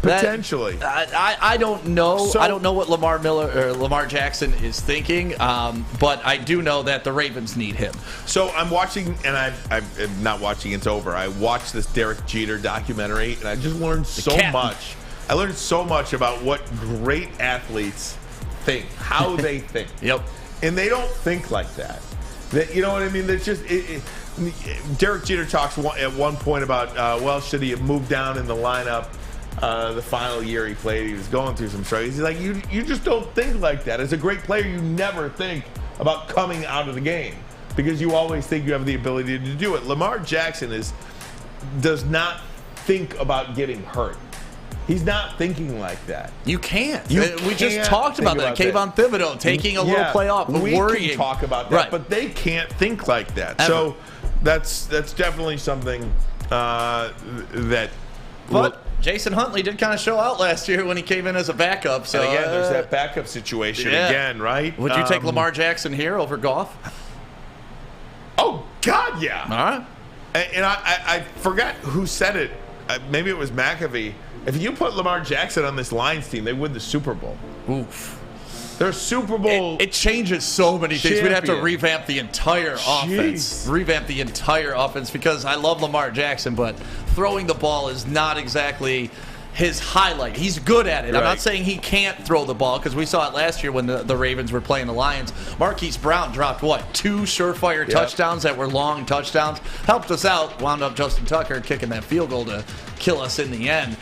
Potentially. I don't know. I don't know what Lamar Jackson is thinking, but I do know that the Ravens need him. So I'm watching, and I'm not watching. It's over. I watched this Derek Jeter documentary, and I just learned so much. I learned so much about what great athletes think, how they think. Yep. And they don't think like that. You know what I mean? That's just Derek Jeter talks at one point about, well, should he have moved down in the lineup? The final year he played, he was going through some struggles. He's like, you just don't think like that. As a great player, you never think about coming out of the game because you always think you have the ability to do it. Lamar Jackson does not think about getting hurt. He's not thinking like that. You can't. We just can't talked about think that. Kayvon Thibodeau taking a little play off, we worrying. Can talk about that, but they can't think like that. Ever. So that's definitely something that. But Jason Huntley did kind of show out last year when he came in as a backup. So again, there's that backup situation again, right? Would you take Lamar Jackson here over Goff? Oh God, yeah. All right. And I forgot who said it. Maybe it was McAfee. If you put Lamar Jackson on this Lions team, they win the Super Bowl. Oof. They're Super Bowl. It changes so many things. We'd have to champion. revamp the entire offense. Revamp the entire offense because I love Lamar Jackson, but throwing the ball is not exactly his highlight. He's good at it. I'm not saying he can't throw the ball because we saw it last year when the Ravens were playing the Lions. Marquise Brown dropped, 2 surefire touchdowns that were long touchdowns. Helped us out. Wound up Justin Tucker kicking that field goal to kill us in the end.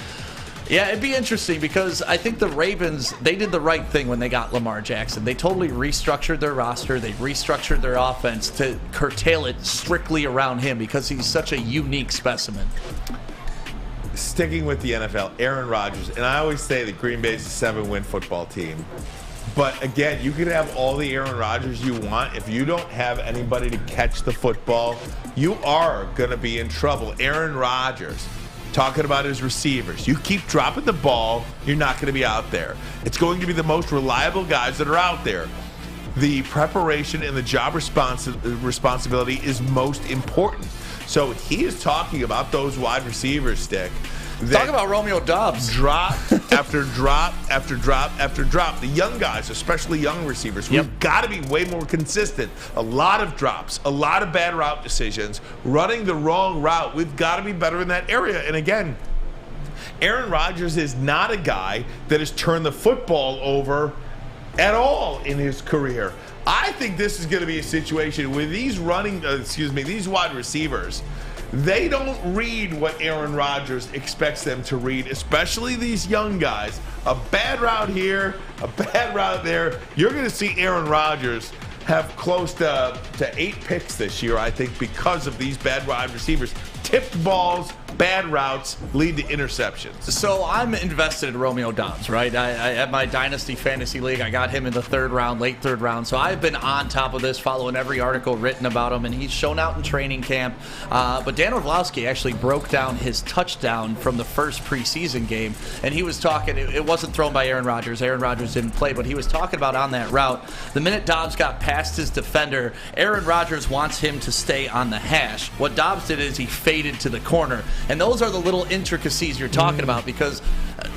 Yeah, it'd be interesting because I think the Ravens, they did the right thing when they got Lamar Jackson. They totally restructured their roster. They restructured their offense to curtail it strictly around him because he's such a unique specimen. Sticking with the NFL, Aaron Rodgers, and I always say that Green Bay is a 7-win football team. But again, you can have all the Aaron Rodgers you want. If you don't have anybody to catch the football, you are going to be in trouble. Aaron Rodgers, talking about his receivers. You keep dropping the ball, you're not going to be out there. It's going to be the most reliable guys that are out there. The preparation and the job responsibility is most important. So he is talking about those wide receivers, Stick. Talk about Romeo Doubs. Drop after drop after drop after drop. The young guys, especially young receivers, we've got to be way more consistent. A lot of drops, a lot of bad route decisions, running the wrong route. We've got to be better in that area. And again, Aaron Rodgers is not a guy that has turned the football over at all in his career. I think this is going to be a situation with these these wide receivers. They don't read what Aaron Rodgers expects them to read, especially these young guys. A bad route here, a bad route there. You're going to see Aaron Rodgers have close to 8 picks this year, I think, because of these bad wide receivers. Tipped balls, bad routes lead to interceptions. So I'm invested in Romeo Doubs, right? I have my Dynasty Fantasy League. I got him in the 3rd round, late 3rd round. So I've been on top of this, following every article written about him, and he's shown out in training camp. But Dan Orlovsky actually broke down his touchdown from the first preseason game, and he was talking, it wasn't thrown by Aaron Rodgers. Aaron Rodgers didn't play, but he was talking about on that route, the minute Doubs got past his defender, Aaron Rodgers wants him to stay on the hash. What Doubs did is he faded to the corner. And those are the little intricacies you're talking about because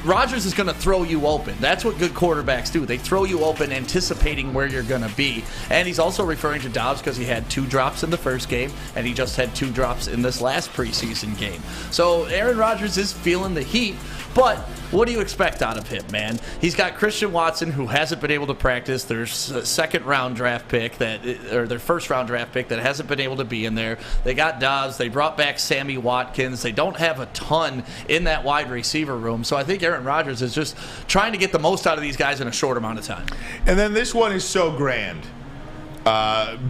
Rodgers is going to throw you open. That's what good quarterbacks do. They throw you open anticipating where you're going to be. And he's also referring to Doubs because he had 2 drops in the first game and he just had 2 drops in this last preseason game. So Aaron Rodgers is feeling the heat. But what do you expect out of him, man? He's got Christian Watson, who hasn't been able to practice. Their 2nd-round draft pick or their 1st-round draft pick that hasn't been able to be in there. They got Doubs. They brought back Sammy Watkins. They don't have a ton in that wide receiver room. So I think Aaron Rodgers is just trying to get the most out of these guys in a short amount of time. And then this one is so grand.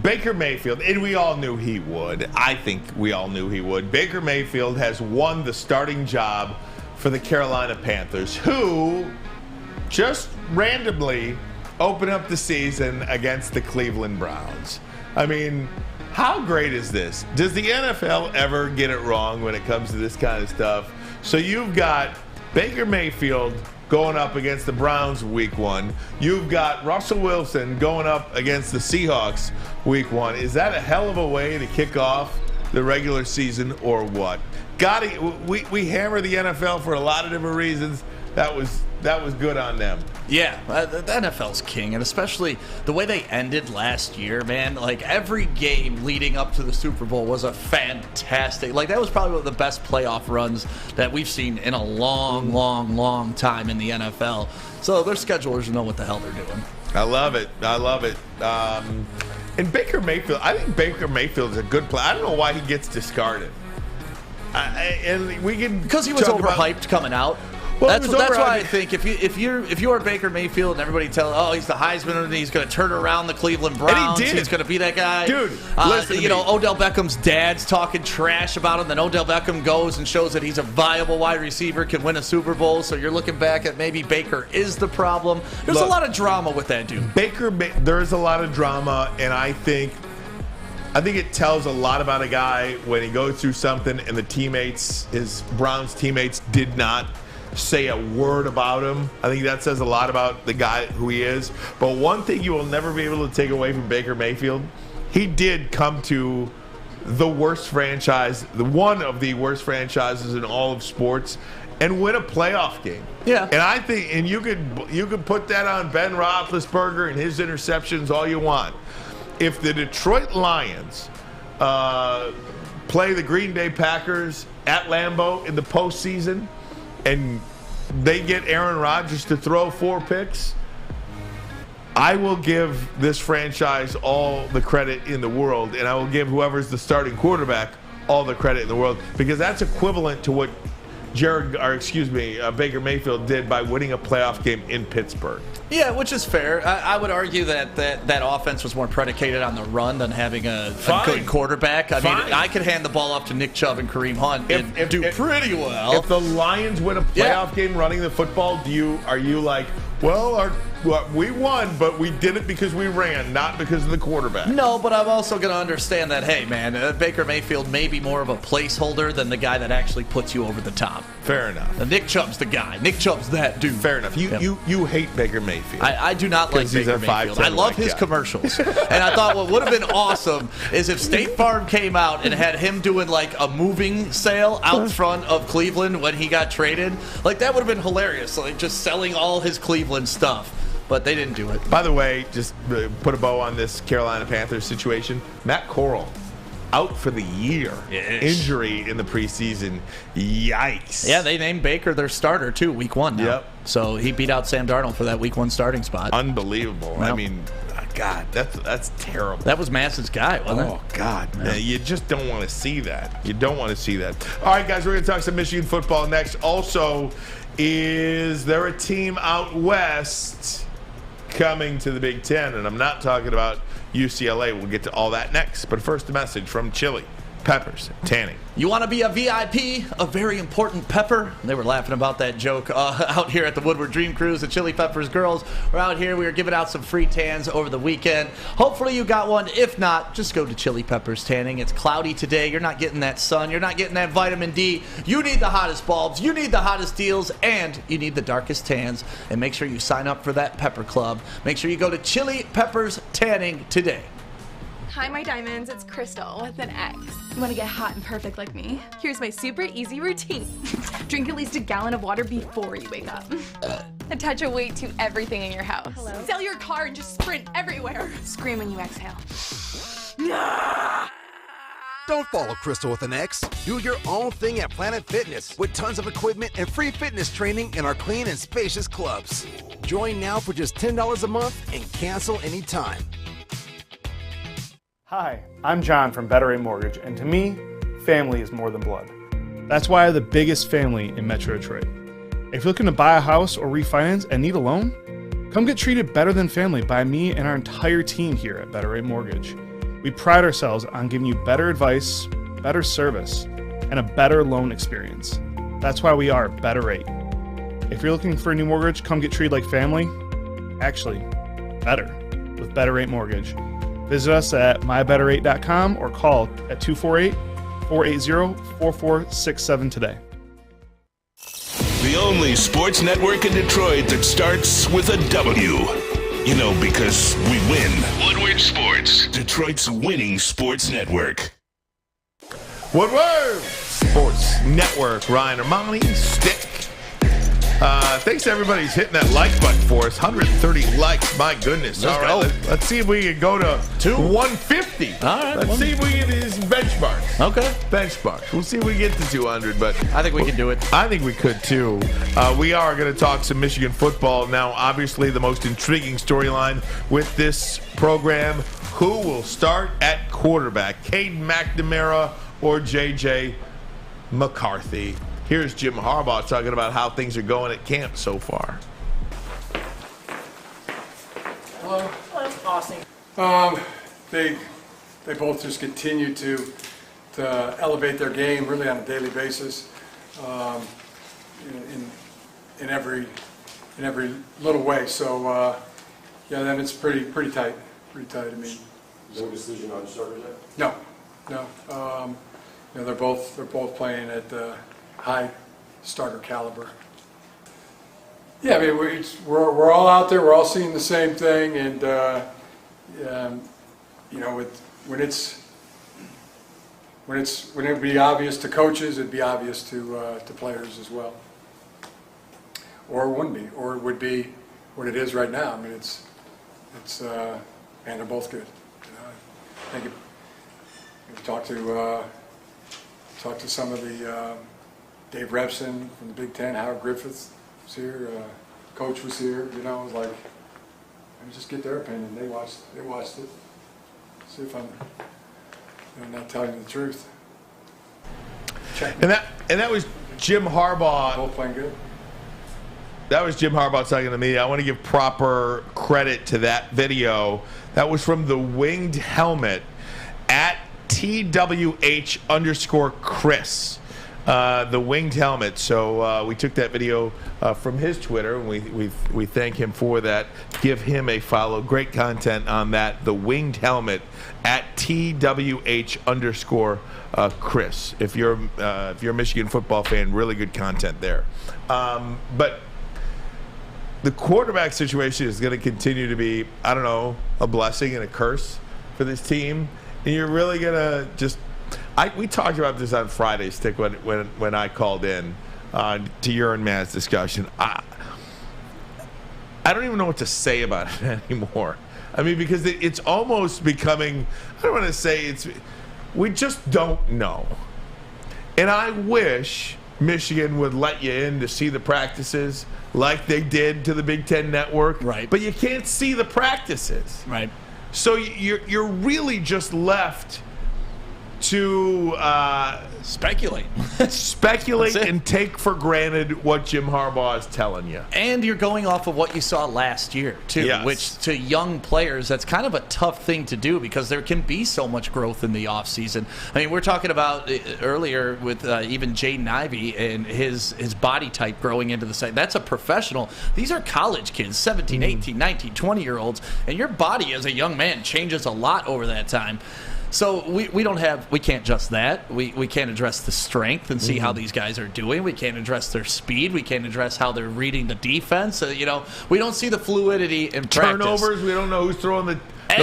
Baker Mayfield, and we all knew he would. I think we all knew he would. Baker Mayfield has won the starting job for the Carolina Panthers, who just randomly open up the season against the Cleveland Browns. I mean, how great is this? Does the NFL ever get it wrong when it comes to this kind of stuff? So you've got Baker Mayfield going up against the Browns week 1. You've got Russell Wilson going up against the Seahawks week 1. Is that a hell of a way to kick off the regular season or what? We hammer the NFL for a lot of different reasons. That was good on them. Yeah, the NFL's king, and especially the way they ended last year, man. Like, every game leading up to the Super Bowl was a fantastic. Like, that was probably one of the best playoff runs that we've seen in a long, long, long time in the NFL. So their schedulers know what the hell they're doing. I love it. And Baker Mayfield, I think Baker Mayfield is a good player. I don't know why he gets discarded. And we can because he was overhyped coming out. Well, that's why I think if you are Baker Mayfield and everybody he's the Heisman and he's going to turn around the Cleveland Browns, he's going to be that guy. Dude, listen to me. Odell Beckham's dad's talking trash about him. Then Odell Beckham goes and shows that he's a viable wide receiver, can win a Super Bowl. So you're looking back at maybe Baker is the problem. There's a lot of drama with that dude. There is a lot of drama, and I think it tells a lot about a guy when he goes through something and his Browns teammates did not say a word about him. I think that says a lot about the guy who he is. But one thing you will never be able to take away from Baker Mayfield, he did come to the worst franchise, one of the worst franchises in all of sports, and win a playoff game. Yeah. And I think, and you could put that on Ben Roethlisberger and his interceptions all you want. If the Detroit Lions play the Green Bay Packers at Lambeau in the postseason, and they get Aaron Rodgers to throw 4 picks, I will give this franchise all the credit in the world, and I will give whoever's the starting quarterback all the credit in the world, because that's equivalent to what Baker Mayfield did by winning a playoff game in Pittsburgh. Yeah, which is fair. I would argue that offense was more predicated on the run than having a good quarterback. I mean, I could hand the ball off to Nick Chubb and Kareem Hunt and do pretty well. If the Lions win a playoff game running the football, are you like, well, we won, but we did it because we ran, not because of the quarterback? No, but I'm also going to understand that, hey, man, Baker Mayfield may be more of a placeholder than the guy that actually puts you over the top. Fair enough. Nick Chubb's the guy. Nick Chubb's that dude. Fair enough. You hate Baker Mayfield. I do not like Baker Mayfield. I love his commercials. And I thought what would have been awesome is if State Farm came out and had him doing like a moving sale out front of Cleveland when he got traded. Like, that would have been hilarious. Like, just selling all his Cleveland stuff. But they didn't do it. By the way, just put a bow on this Carolina Panthers situation. Matt Corral out for the year. Yes. Injury in the preseason. Yikes. Yeah, they named Baker their starter, too, week 1 now. Yep. So he beat out Sam Darnold for that week 1 starting spot. Unbelievable. Well, I mean, God, that's terrible. That was Mass's guy, wasn't it? Oh, God. Yeah. You just don't want to see that. You don't want to see that. All right, guys, we're going to talk some Michigan football next. Also, is there a team out west coming to the Big Ten? And I'm not talking about UCLA. We'll get to all that next. But first, a message from Chili Peppers Tanning. You want to be a VIP, a very important pepper? They were laughing about that joke out here at the Woodward Dream Cruise. The Chili Peppers girls were out here. We were giving out some free tans over the weekend. Hopefully you got one. If not, just go to Chili Peppers Tanning. It's cloudy today. You're not getting that sun. You're not getting that vitamin D. You need the hottest bulbs. You need the hottest deals. And you need the darkest tans. And make sure you sign up for that Pepper Club. Make sure you go to Chili Peppers Tanning today. Hi, my diamonds. It's Crystal with an X. You want to get hot and perfect like me? Here's my super easy routine. Drink at least a gallon of water before you wake up. Attach a weight to everything in your house. Sell your car and just sprint everywhere. Scream when you exhale. Don't follow Crystal with an X. Do your own thing at Planet Fitness with tons of equipment and free fitness training in our clean and spacious clubs. Join now for just $10 a month and cancel anytime. Hi, I'm John from Better Rate Mortgage, and to me, family is more than blood. That's why I have the biggest family in Metro Detroit. If you're looking to buy a house or refinance and need a loan, come get treated better than family by me and our entire team here at Better Rate Mortgage. We pride ourselves on giving you better advice, better service, and a better loan experience. That's why we are Better Rate. If you're looking for a new mortgage, come get treated like family. Actually, better with Better Rate Mortgage. Visit us at mybetterrate.com or call at 248-480-4467 today. The only sports network in Detroit that starts with a W. You know, because we win. Woodward Sports, Detroit's winning sports network. Woodward Sports Network. Ryan Armani, Stick. Thanks to everybody who's hitting that like button for us. 130 likes, my goodness. Let's All right, go. let's see if we can go to 150. All right. Let's see if we get these benchmarks. Okay. Benchmarks. We'll see if we get to 200, but I think we can do it. I think we could too. We are going to talk some Michigan football now. Obviously, the most intriguing storyline with this program: who will start at quarterback, Cade McNamara or J.J. McCarthy? Here's Jim Harbaugh talking about how things are going at camp so far. Hello. Austin. They both just continue to elevate their game really on a daily basis. In every little way. So yeah, then it's pretty tight. Pretty tight to me. No decision on starters yet? No. They're both playing at high starter caliber. Yeah, I mean we're all out there. We're all seeing the same thing, and when it would be obvious to coaches, it'd be obvious to players as well. or it wouldn't be, or it would be what it is right now. I mean, it's man, they're both good. I think if you talk to some of the Dave Repson from the Big Ten, Howard Griffith was here, Coach was here. It was like, just get their opinion. They watched it. See if I'm not telling you the truth. And that was Jim Harbaugh. Both playing good. That was Jim Harbaugh talking to me. I want to give proper credit to that video. That was from the Winged Helmet at TWH_Chris. The Winged Helmet. So we took that video from his Twitter, and we thank him for that. Give him a follow. Great content on that. The Winged Helmet at TWH_Chris. If you're a Michigan football fan, really good content there. But the quarterback situation is going to continue to be, I don't know, a blessing and a curse for this team. And you're really going to just... we talked about this on Friday, Stick, when I called in to your and Matt's discussion. I don't even know what to say about it anymore. I mean, because it's almost becoming, I don't want to say we just don't know. And I wish Michigan would let you in to see the practices like they did to the Big Ten Network. Right. But you can't see the practices. Right. So you're really just left to speculate and take for granted what Jim Harbaugh is telling you. And you're going off of what you saw last year, too, yes. Which to young players, that's kind of a tough thing to do because there can be so much growth in the offseason. I mean, we're talking about earlier with even Jaden Ivey and his body type growing into the site. That's a professional. These are college kids, 17, 18, 19, 20-year-olds, and your body as a young man changes a lot over that time. So we can't just that. We can't address the strength and see how these guys are doing. We can't address their speed. We can't address how they're reading the defense. We don't see the fluidity in turnovers. Practice. We don't know who's throwing the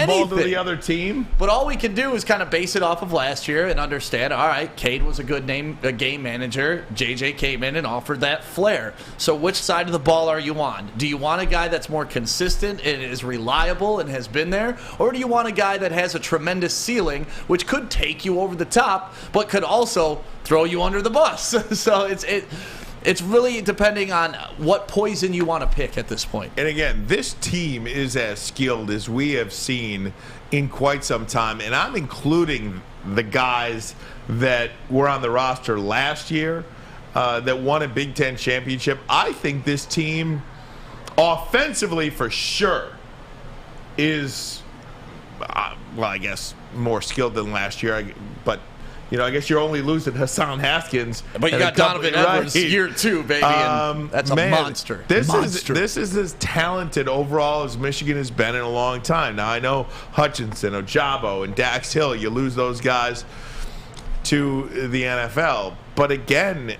ball to the other team. But all we can do is kind of base it off of last year and understand, all right, Cade was a game manager. JJ came in and offered that flair. So which side of the ball are you on? Do you want a guy that's more consistent and is reliable and has been there? Or do you want a guy that has a tremendous ceiling, which could take you over the top, but could also throw you under the bus? So it's really depending on what poison you want to pick at this point. And again, this team is as skilled as we have seen in quite some time. And I'm including the guys that were on the roster last year that won a Big Ten championship. I think this team, offensively for sure, is, I guess, more skilled than last year. But I guess you're only losing Hassan Haskins. But you got Donovan Edwards year 2, baby. And that's a monster. This is as talented overall as Michigan has been in a long time. Now, I know Hutchinson, Ojabo, and Dax Hill, you lose those guys to the NFL. But again,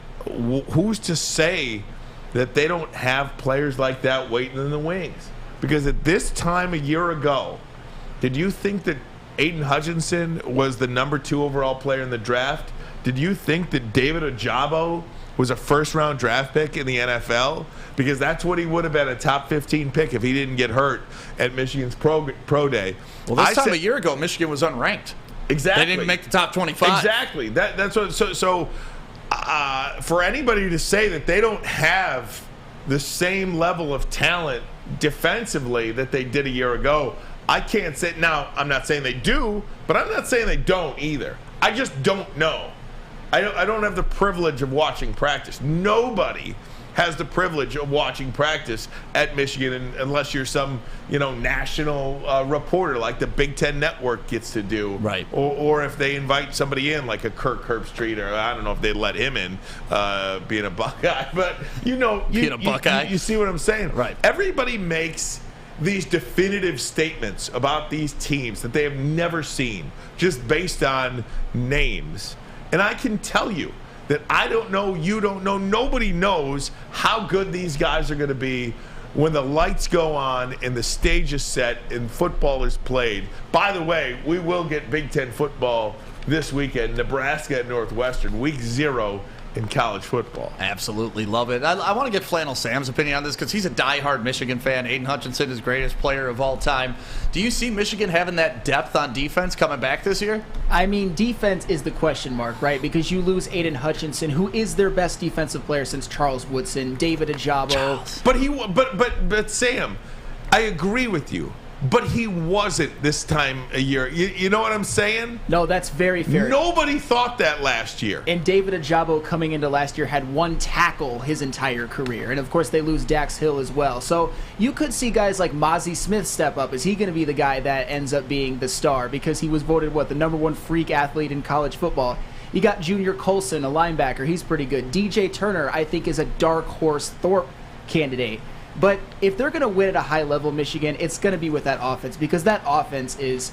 who's to say that they don't have players like that waiting in the wings? Because at this time a year ago, did you think that Aiden Hutchinson was the number 2 overall player in the draft? Did you think that David Ojabo was a first-round draft pick in the NFL? Because that's what he would have been, a top 15 pick if he didn't get hurt at Michigan's pro day. Well, this time a year ago, Michigan was unranked. Exactly. They didn't make the top 25. Exactly. That's what. So for anybody to say that they don't have the same level of talent defensively that they did a year ago, I can't say. Now, I'm not saying they do, but I'm not saying they don't either. I just don't know. I don't have the privilege of watching practice. Nobody has the privilege of watching practice at Michigan unless you're some national reporter like the Big Ten Network gets to do. Right. Or if they invite somebody in like a Kirk Herbstreit, or I don't know if they let him in being a Buckeye. But being a Buckeye. You see what I'm saying? Right. Everybody makes these definitive statements about these teams that they have never seen just based on names. And I can tell you that I don't know, you don't know, nobody knows how good these guys are going to be when the lights go on and the stage is set and football is played. By the way, we will get Big Ten football this weekend. Nebraska at Northwestern, week 0 in college football. Absolutely love it. I want to get Flannel Sam's opinion on this because he's a diehard Michigan fan. Aiden Hutchinson is greatest player of all time. Do you see Michigan having that depth on defense coming back this year? I mean, defense is the question mark, right? Because you lose Aiden Hutchinson, who is their best defensive player since Charles Woodson, David Ajabo. But Sam, I agree with you. But he wasn't this time a year. You know what I'm saying? No, that's very fair. Nobody thought that last year. And David Ajabo coming into last year had one tackle his entire career. And, of course, they lose Dax Hill as well. So you could see guys like Mozzie Smith step up. Is he going to be the guy that ends up being the star? Because he was voted, the #1 freak athlete in college football. You got Junior Colson, a linebacker. He's pretty good. DJ Turner, I think, is a dark horse Thorpe candidate. But if they're going to win at a high level, Michigan, it's going to be with that offense because that offense it's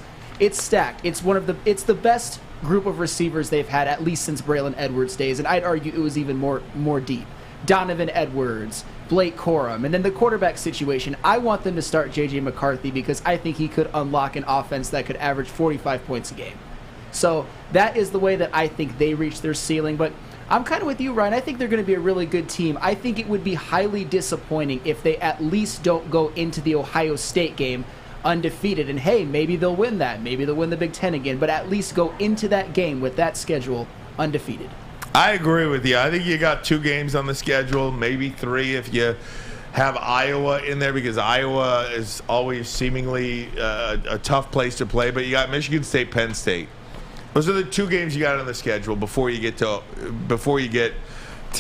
stacked. It's the best group of receivers they've had at least since Braylon Edwards' days, and I'd argue it was even more deep. Donovan Edwards, Blake Corum, and then the quarterback situation. I want them to start J.J. McCarthy because I think he could unlock an offense that could average 45 points a game. So that is the way that I think they reach their ceiling, but I'm kind of with you, Ryan. I think they're going to be a really good team. I think it would be highly disappointing if they at least don't go into the Ohio State game undefeated. And, hey, maybe they'll win that. Maybe they'll win the Big Ten again. But at least go into that game with that schedule undefeated. I agree with you. I think you got 2 games on the schedule, maybe 3 if you have Iowa in there because Iowa is always seemingly a tough place to play. But you got Michigan State, Penn State. Those are the 2 games you got on the schedule before you get to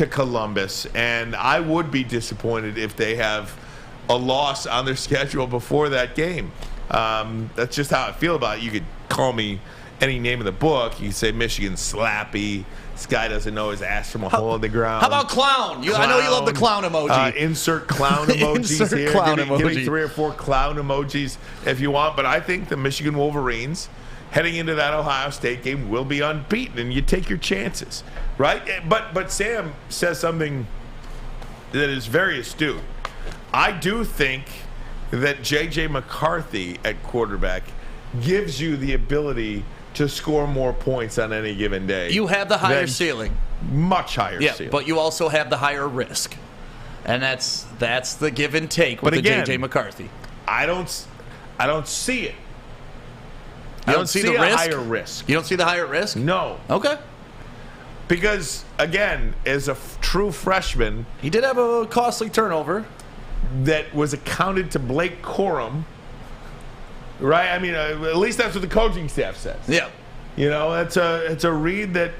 Columbus. And I would be disappointed if they have a loss on their schedule before that game. That's just how I feel about it. You could call me any name in the book. You could say Michigan slappy. This guy doesn't know his ass from a hole in the ground. How about clown? I know you love the clown emoji. Insert clown emojis Insert here. Clown give emoji. me 3 or 4 clown emojis if you want. But I think the Michigan Wolverines heading into that Ohio State game will be unbeaten, and you take your chances, right? But Sam says something that is very astute. I do think that J.J. McCarthy at quarterback gives you the ability to score more points on any given day. You have the higher ceiling. Much higher ceiling. But you also have the higher risk. And that's the give and take with J.J. McCarthy. I don't see it. You don't see the risk? Higher risk. You don't see the higher risk? No. Okay. Because, again, as a true freshman... He did have a costly turnover. That was accounted to Blake Corum. Right? I mean, at least that's what the coaching staff says. Yeah. You know, it's a read that,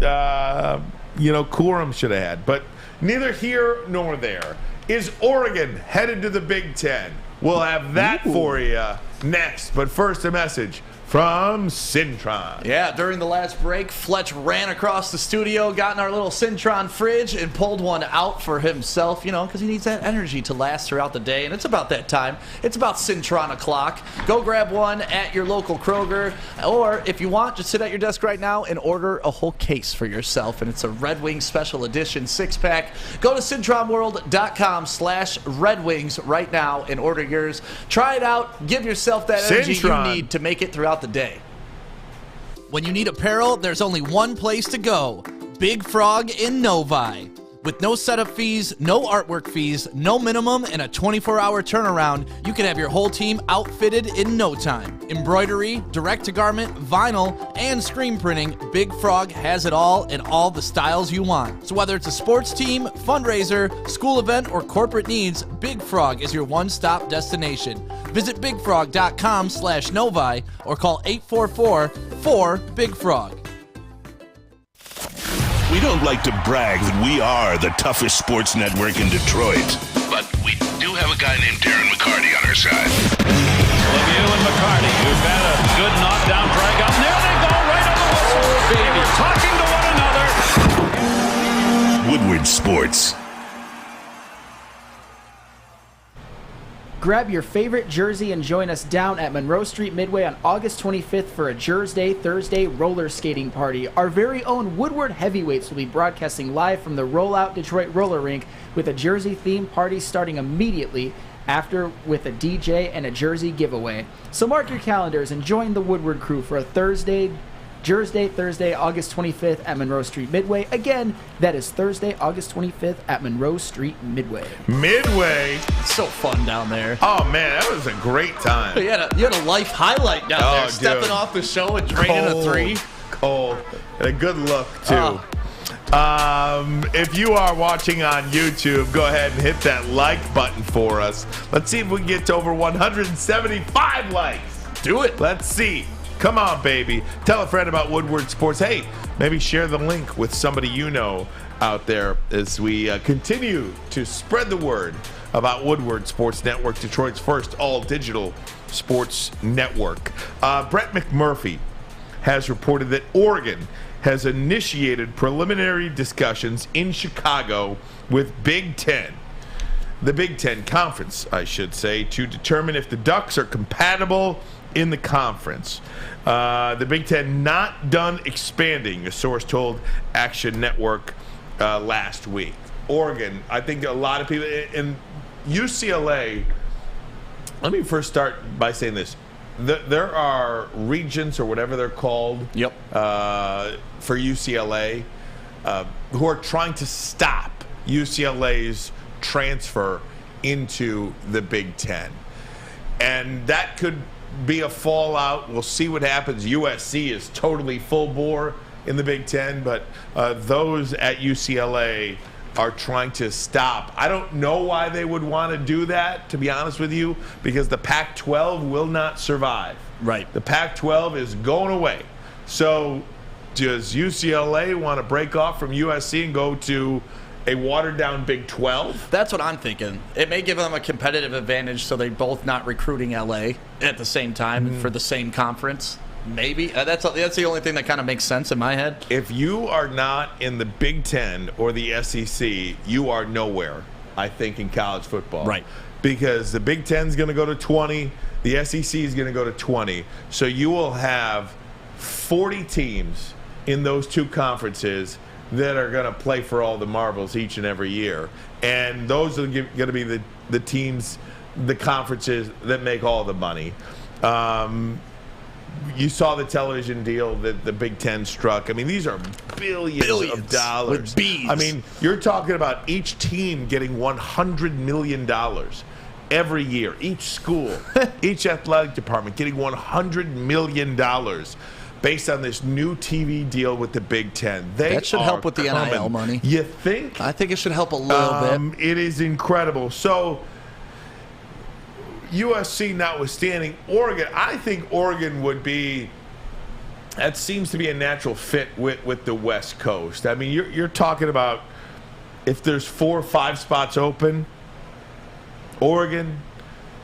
Corum should have had. But neither here nor there. Is Oregon headed to the Big Ten? We'll have that for you next. But first, a message from Cintron. Yeah, during the last break, Fletch ran across the studio, got in our little Cintron fridge, and pulled one out for himself, because he needs that energy to last throughout the day. And it's about that time. It's about Cintron o'clock. Go grab one at your local Kroger. Or if you want, just sit at your desk right now and order a whole case for yourself. And it's a Red Wings Special Edition 6-pack. Go to CintronWorld.com/Red Wings right now and order yours. Try it out. Give yourself that energy you need to make it throughout the day. When you need apparel, there's only one place to go. Big Frog in Novi. With no setup fees, no artwork fees, no minimum, and a 24-hour turnaround, you can have your whole team outfitted in no time. Embroidery, direct-to-garment, vinyl, and screen printing, Big Frog has it all in all the styles you want. So whether it's a sports team, fundraiser, school event, or corporate needs, Big Frog is your one-stop destination. Visit bigfrog.com/Novi or call 844-4-BIG-FROG. We don't like to brag that we are the toughest sports network in Detroit, but we do have a guy named Darren McCarty on our side. Lemieux and McCarty, who've had a good knockdown drag up. There they go, right on the whistle. They were talking to one another. Woodward Sports. Grab your favorite jersey and join us down at Monroe Street Midway on August 25th for a Jersey Thursday roller skating party. Our very own Woodward Heavyweights will be broadcasting live from the Rollout Detroit Roller Rink with a Jersey-themed party starting immediately after with a DJ and a jersey giveaway. So mark your calendars and join the Woodward crew for a Thursday Thursday, August 25th at Monroe Street Midway. Again, that is Thursday, August 25th at Monroe Street Midway. Midway. It's so fun down there. Oh, man, that was a great time. You had a life highlight down there, stepping off the show and draining a 3. Cold. And a good look, too. If you are watching on YouTube, go ahead and hit that like button for us. Let's see if we can get to over 175 likes. Do it. Let's see. Come on, baby. Tell a friend about Woodward Sports. Hey, maybe share the link with somebody you know out there as we continue to spread the word about Woodward Sports Network, Detroit's first all-digital sports network. Brett McMurphy has reported that Oregon has initiated preliminary discussions in Chicago with Big Ten, the Big Ten Conference, I should say, to determine if the Ducks are compatible in the conference. The Big Ten not done expanding, a source told Action Network last week. Oregon, I think a lot of people, in UCLA, let me first start by saying this. There are regions, or whatever they're called, for UCLA who are trying to stop UCLA's transfer into the Big Ten. And that could be a fallout. We'll see what happens. USC is totally full bore in the Big Ten, but those at UCLA are trying to stop. I don't know why they would want to do that, to be honest with you, because the Pac-12 will not survive. Right. The Pac-12 is going away. So does UCLA want to break off from USC and go to a watered-down Big 12? That's what I'm thinking. It may give them a competitive advantage so they're both not recruiting LA at the same time for the same conference. Maybe. That's the only thing that kind of makes sense in my head. If you are not in the Big Ten or the SEC, you are nowhere, I think, in college football. Right. Because the Big Ten is going to go to 20, the SEC is going to go to 20. So you will have 40 teams in those two conferences that are going to play for all the marbles each and every year. And those are going to be the teams, the conferences that make all the money. You saw the television deal that the Big Ten struck. I mean, these are billions of dollars. With B's. I mean, you're talking about each team getting $100 million every year. Each school, each athletic department getting $100 million based on this new TV deal with the Big Ten. That should help with the NIL money. You think? I think it should help a little bit. It is incredible. So, USC notwithstanding, Oregon, I think Oregon would be, that seems to be a natural fit with the West Coast. I mean, you're talking about if there's 4 or 5 spots open, Oregon,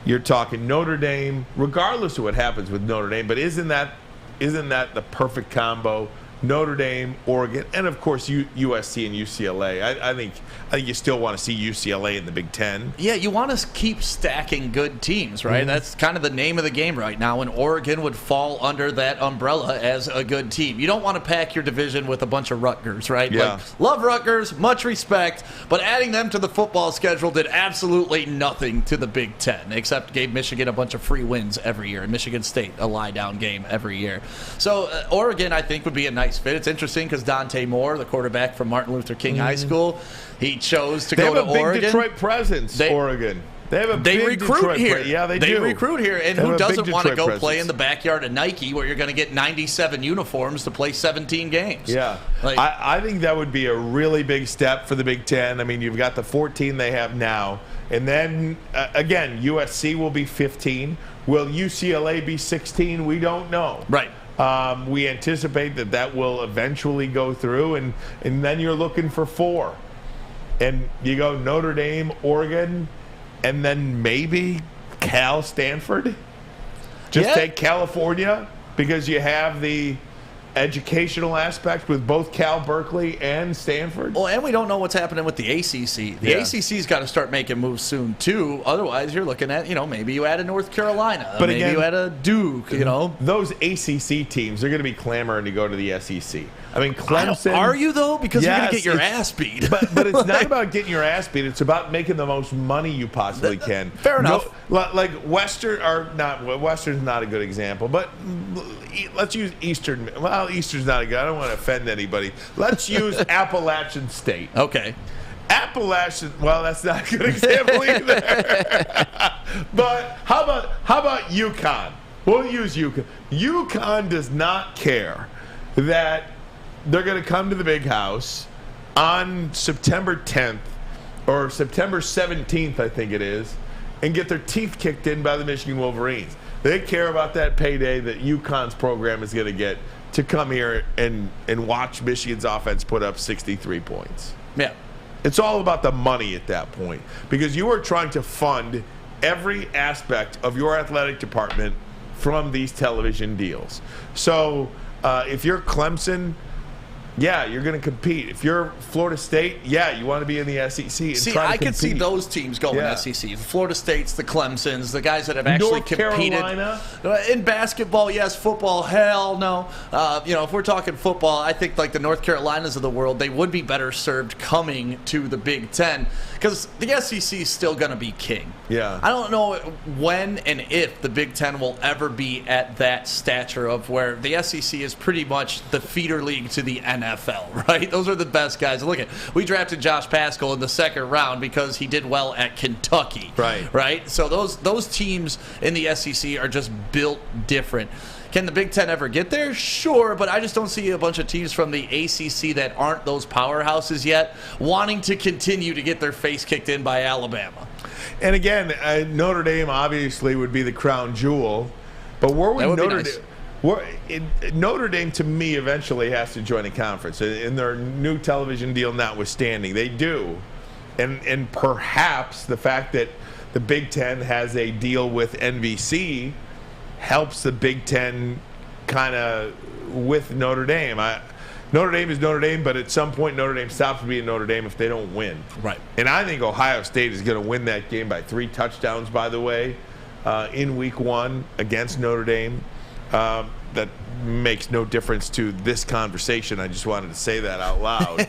you're talking Notre Dame, regardless of what happens with Notre Dame, but isn't that the perfect combo? Notre Dame, Oregon, and of course USC and UCLA. I think you still want to see UCLA in the Big Ten. Yeah, you want to keep stacking good teams, right? Mm-hmm. That's kind of the name of the game right now, and Oregon would fall under that umbrella as a good team. You don't want to pack your division with a bunch of Rutgers, right? Yeah. Like, love Rutgers, much respect, but adding them to the football schedule did absolutely nothing to the Big Ten, except gave Michigan a bunch of free wins every year, and Michigan State a lie-down game every year. So Oregon, I think, would be a nice fit. It's interesting because Dante Moore, the quarterback from Martin Luther King High School, he chose to go to Oregon. They have a big Detroit presence, Oregon. They have a big recruit Detroit here. Yeah, they do. They recruit here, and They have who a big doesn't want to Detroit go presence. play in the backyard of Nike where you're going to get 97 uniforms to play 17 games? Yeah. Like, I think that would be a really big step for the Big Ten. I mean, you've got the 14 they have now. And then, again, USC will be 15. Will UCLA be 16? We don't know. Right. We anticipate that will eventually go through, and then you're looking for 4. And you go Notre Dame, Oregon, and then maybe Cal, Stanford. Just take California because you have the educational aspect with both Cal, Berkeley, and Stanford. Well, and we don't know what's happening with the ACC. The ACC's got to start making moves soon, too. Otherwise, you're looking at, maybe you add a North Carolina. But maybe again, you add a Duke, Those ACC teams are going to be clamoring to go to the SEC. I mean, Clemson. Are you, though? Because you're going to Yes, get your ass beat. But it's not about getting your ass beat. It's about making the most money you possibly can. Fair enough. Like Western, or not, Western's not a good example, but let's use Eastern. Well, Eastern's not a good. I don't want to offend anybody. Let's use Appalachian State. Okay. Appalachian, well, that's not a good example either. But how about UConn? We'll use UConn. UConn does not care that they're going to come to the Big House on September 10th or September 17th, I think it is, and get their teeth kicked in by the Michigan Wolverines. They care about that payday that UConn's program is going to get to come here and watch Michigan's offense put up 63 points. Yeah. It's all about the money at that point, because you are trying to fund every aspect of your athletic department from these television deals. So if you're Clemson, yeah, you're going to compete. If you're Florida State, yeah, you want to be in the SEC. And See, try to I could see compete. Those teams going SEC. The Florida States, the Clemsons, the guys that have actually North competed. Carolina. In basketball, yes. Football, hell no. If we're talking football, I think like the North Carolinas of the world, they would be better served coming to the Big Ten, because the SEC is still going to be king. Yeah. I don't know when and if the Big Ten will ever be at that stature of where the SEC is pretty much the feeder league to the NFL, right? Those are the best guys. Look at, we drafted Josh Paschal in the second round because he did well at Kentucky. Right? So those teams in the SEC are just built different. Can the Big Ten ever get there? Sure, but I just don't see a bunch of teams from the ACC that aren't those powerhouses yet wanting to continue to get their face kicked in by Alabama. And again, Notre Dame obviously would be the crown jewel, but where would Notre Dame? Notre Dame, to me, eventually has to join a conference, in their new television deal notwithstanding. They do. And perhaps the fact that the Big Ten has a deal with NBC helps the Big Ten kind of with Notre Dame. Notre Dame is Notre Dame, but at some point Notre Dame stops being Notre Dame if they don't win. Right. And I think Ohio State is going to win that game by 3 touchdowns, by the way, in Week 1 against Notre Dame. That makes no difference to this conversation. I just wanted to say that out loud.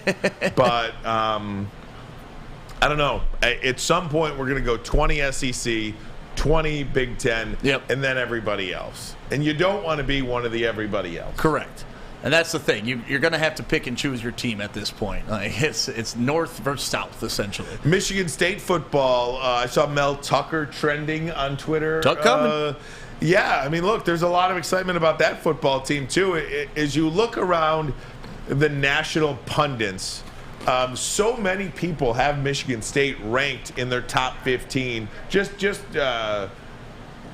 But I don't know. At some point, we're going to go 20 SEC, 20 Big Ten, and then everybody else. And you don't want to be one of the everybody else. Correct. And that's the thing. You're going to have to pick and choose your team at this point. Like it's north versus south, essentially. Michigan State football. I saw Mel Tucker trending on Twitter. Tuck coming. Yeah, I mean, look, there's a lot of excitement about that football team, too. As you look around the national pundits, so many people have Michigan State ranked in their top 15, just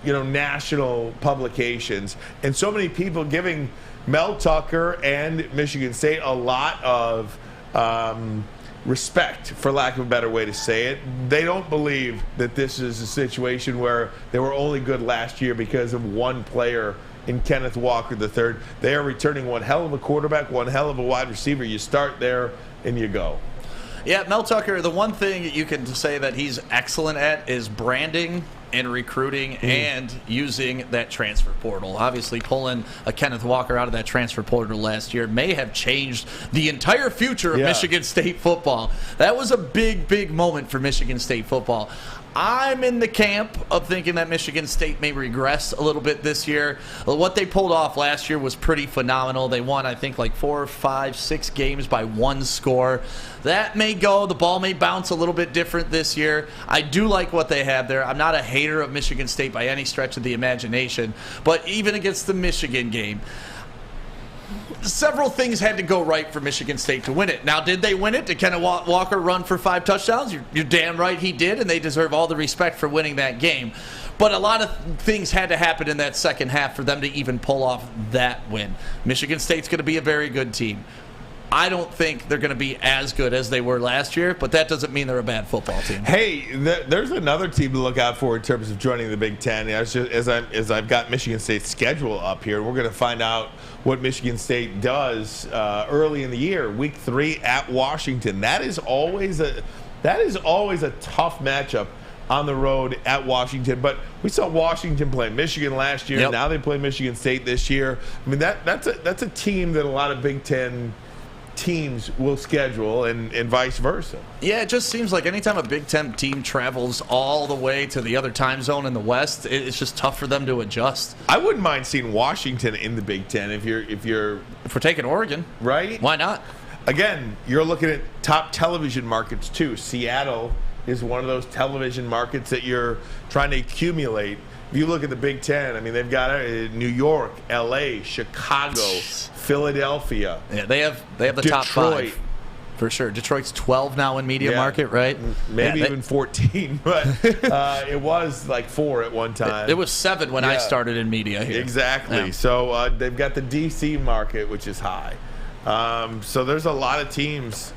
national publications. And so many people giving Mel Tucker and Michigan State a lot of respect, for lack of a better way to say it. They don't believe that this is a situation where they were only good last year because of one player in Kenneth Walker III. They are returning one hell of a quarterback, one hell of a wide receiver. You start there and you go. Yeah, Mel Tucker, the one thing you can say that he's excellent at is branding and recruiting and using that transfer portal. Obviously, pulling a Kenneth Walker out of that transfer portal last year may have changed the entire future of Michigan State football. That was a big, big moment for Michigan State football. I'm in the camp of thinking that Michigan State may regress a little bit this year. What they pulled off last year was pretty phenomenal. They won, I think, like 4, 5, 6 games by 1 score. That may go. The ball may bounce a little bit different this year. I do like what they have there. I'm not a hater of Michigan State by any stretch of the imagination. But even against the Michigan game, several things had to go right for Michigan State to win it. Now, did they win it? Did Kenneth Walker run for 5 touchdowns? You're damn right he did, and they deserve all the respect for winning that game. But a lot of things had to happen in that second half for them to even pull off that win. Michigan State's going to be a very good team. I don't think they're going to be as good as they were last year, but that doesn't mean they're a bad football team. Hey, there's another team to look out for in terms of joining the Big Ten. As I've got Michigan State's schedule up here, we're going to find out what Michigan State does early in the year. Week 3 at Washington. That is always a tough matchup on the road at Washington. But we saw Washington play Michigan last year. Now they play Michigan State this year. I mean, that's a team that a lot of Big Ten teams will schedule and vice versa. Yeah, it just seems like anytime a Big Ten team travels all the way to the other time zone in the West, it's just tough for them to adjust. I wouldn't mind seeing Washington in the Big Ten if we're taking Oregon, right? Why not? Again, you're looking at top television markets too. Seattle is one of those television markets that you're trying to accumulate. If you look at the Big Ten, I mean, they've got New York, L.A., Chicago, Philadelphia. Yeah, they have the Detroit. top 5 for sure. Detroit's 12 now in media market, right? Maybe even 14, but it was like 4 at one time. It was 7 when I started in media here. Exactly. Yeah. So they've got the D.C. market, which is high. So there's a lot of teams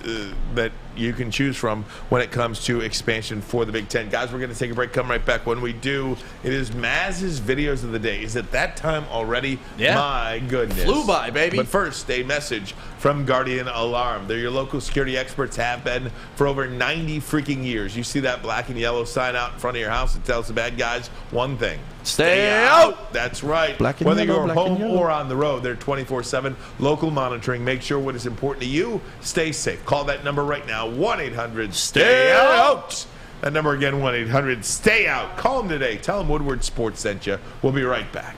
that you can choose from when it comes to expansion for the Big Ten. Guys, we're going to take a break. Come right back. When we do, it is Maz's videos of the day. Is it that time already? Yeah. My goodness. Flew by, baby. But first, a message from Guardian Alarm. They're your local security experts, have been for over 90 freaking years. You see that black and yellow sign out in front of your house that tells the bad guys one thing. Stay out. That's right. Black and Whether yellow, you're black and home yellow. or on the road, they're 24/7 local monitoring. Make sure what is important to you, stay safe. Call that number right now, 1-800-STAY-OUT. That number again, 1-800-STAY-OUT. Call them today. Tell them Woodward Sports sent you. We'll be right back.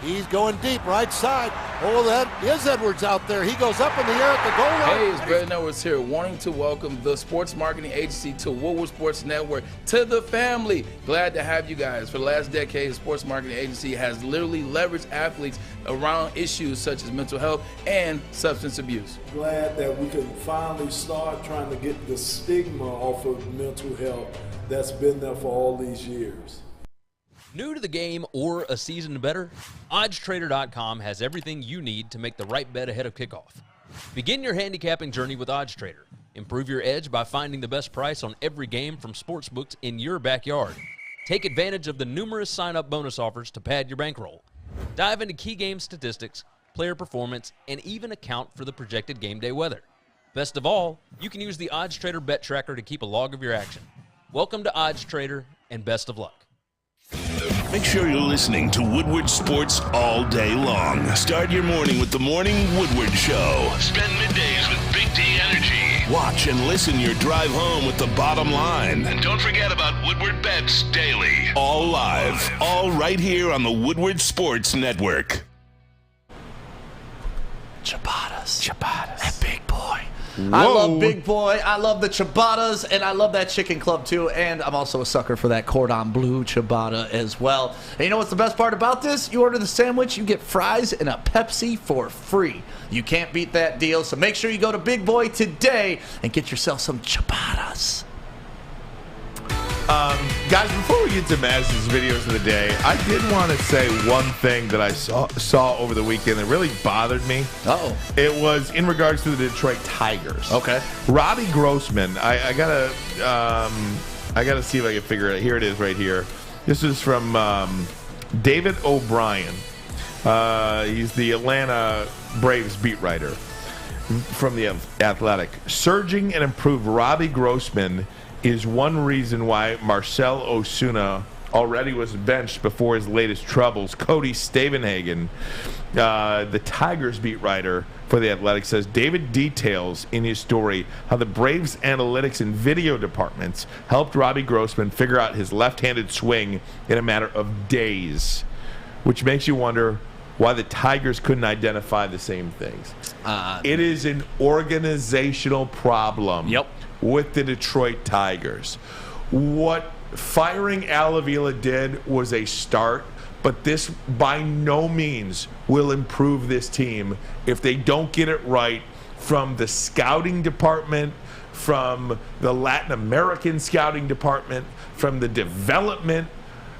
He's going deep, right side. Oh, that is Edwards out there. He goes up in the air at the goal line. Hey, it's Brandon Edwards here, wanting to welcome the sports marketing agency to Woodward Sports Network, to the family. Glad to have you guys. For the last decade, the sports marketing agency has literally leveraged athletes around issues such as mental health and substance abuse. Glad that we can finally start trying to get the stigma off of mental health that's been there for all these years. New to the game or a season better? OddsTrader.com has everything you need to make the right bet ahead of kickoff. Begin your handicapping journey with OddsTrader. Improve your edge by finding the best price on every game from sportsbooks in your backyard. Take advantage of the numerous sign-up bonus offers to pad your bankroll. Dive into key game statistics, player performance, and even account for the projected game day weather. Best of all, you can use the OddsTrader bet tracker to keep a log of your action. Welcome to OddsTrader, and best of luck. Make sure you're listening to Woodward Sports all day long. Start your morning with the Morning Woodward Show. Spend middays with Big D Energy. Watch and listen your drive home with the Bottom Line. And don't forget about Woodward Bets Daily. All live, all right here on the Woodward Sports Network. Ciabattas. That big boy. I love Big Boy. I love the ciabattas, and I love that chicken club too. And I'm also a sucker for that cordon bleu ciabatta as well. And you know what's the best part about this? You order the sandwich, you get fries and a Pepsi for free. You can't beat that deal. So make sure you go to Big Boy today and get yourself some ciabattas. Guys, before we get to Maz's videos of the day, I did want to say one thing that I saw over the weekend that really bothered me. Uh-oh. It was in regards to the Detroit Tigers. Okay. Robbie Grossman. I gotta see if I can figure it out. Here it is right here. This is from David O'Brien. He's the Atlanta Braves beat writer from the Athletic. Surging and improved Robbie Grossman is one reason why Marcell Ozuna already was benched before his latest troubles. Cody Stavenhagen, the Tigers beat writer for the Athletic, says David details in his story how the Braves analytics and video departments helped Robbie Grossman figure out his left-handed swing in a matter of days, which makes you wonder why the Tigers couldn't identify the same things. It is an organizational problem with the Detroit Tigers. What firing Al Avila did was a start, but this by no means will improve this team if they don't get it right from the scouting department, from the Latin American scouting department, from the development,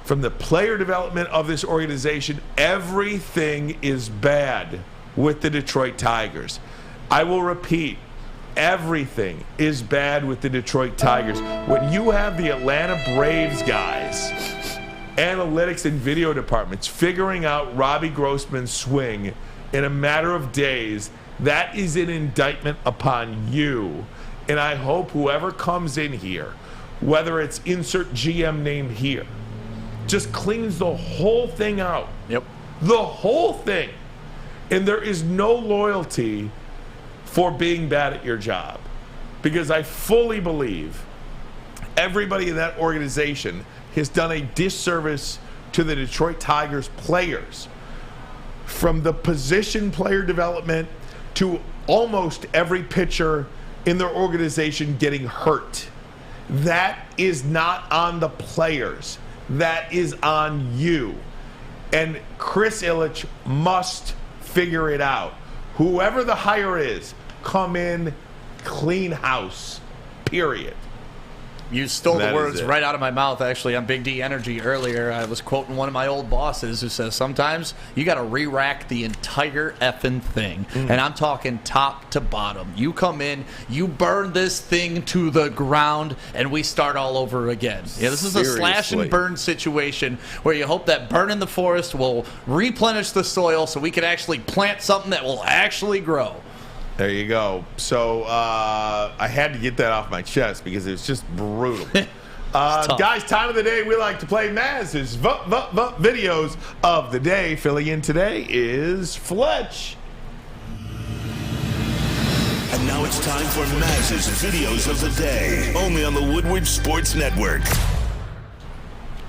from the player development of this organization. Everything is bad with the Detroit Tigers. I will repeat, everything is bad with the Detroit Tigers. When you have the Atlanta Braves guys, analytics and video departments figuring out Robbie Grossman's swing in a matter of days, that is an indictment upon you. And I hope whoever comes in here, whether it's insert GM name here, just cleans the whole thing out. The whole thing. And there is no loyalty for being bad at your job. Because I fully believe everybody in that organization has done a disservice to the Detroit Tigers players. From the position player development to almost every pitcher in their organization getting hurt. That is not on the players. That is on you. And Chris Ilitch must figure it out. Whoever the hire is, come in, clean house, period. You stole the That words is it. right out of my mouth, actually, on Big D Energy earlier. I was quoting one of my old bosses who says, sometimes you got to re-rack the entire effing thing. And I'm talking top to bottom. You come in, you burn this thing to the ground, and we start all over again. Yeah, this is a slash and burn situation where you hope that burning the forest will replenish the soil so we can actually plant something that will actually grow. There you go. So I had to get that off my chest because it was just brutal. Guys, time of the day we like to play Maz's videos of the day. Filling in today is Fletch. And now it's time for Maz's videos of the day. Only on the Woodward Sports Network.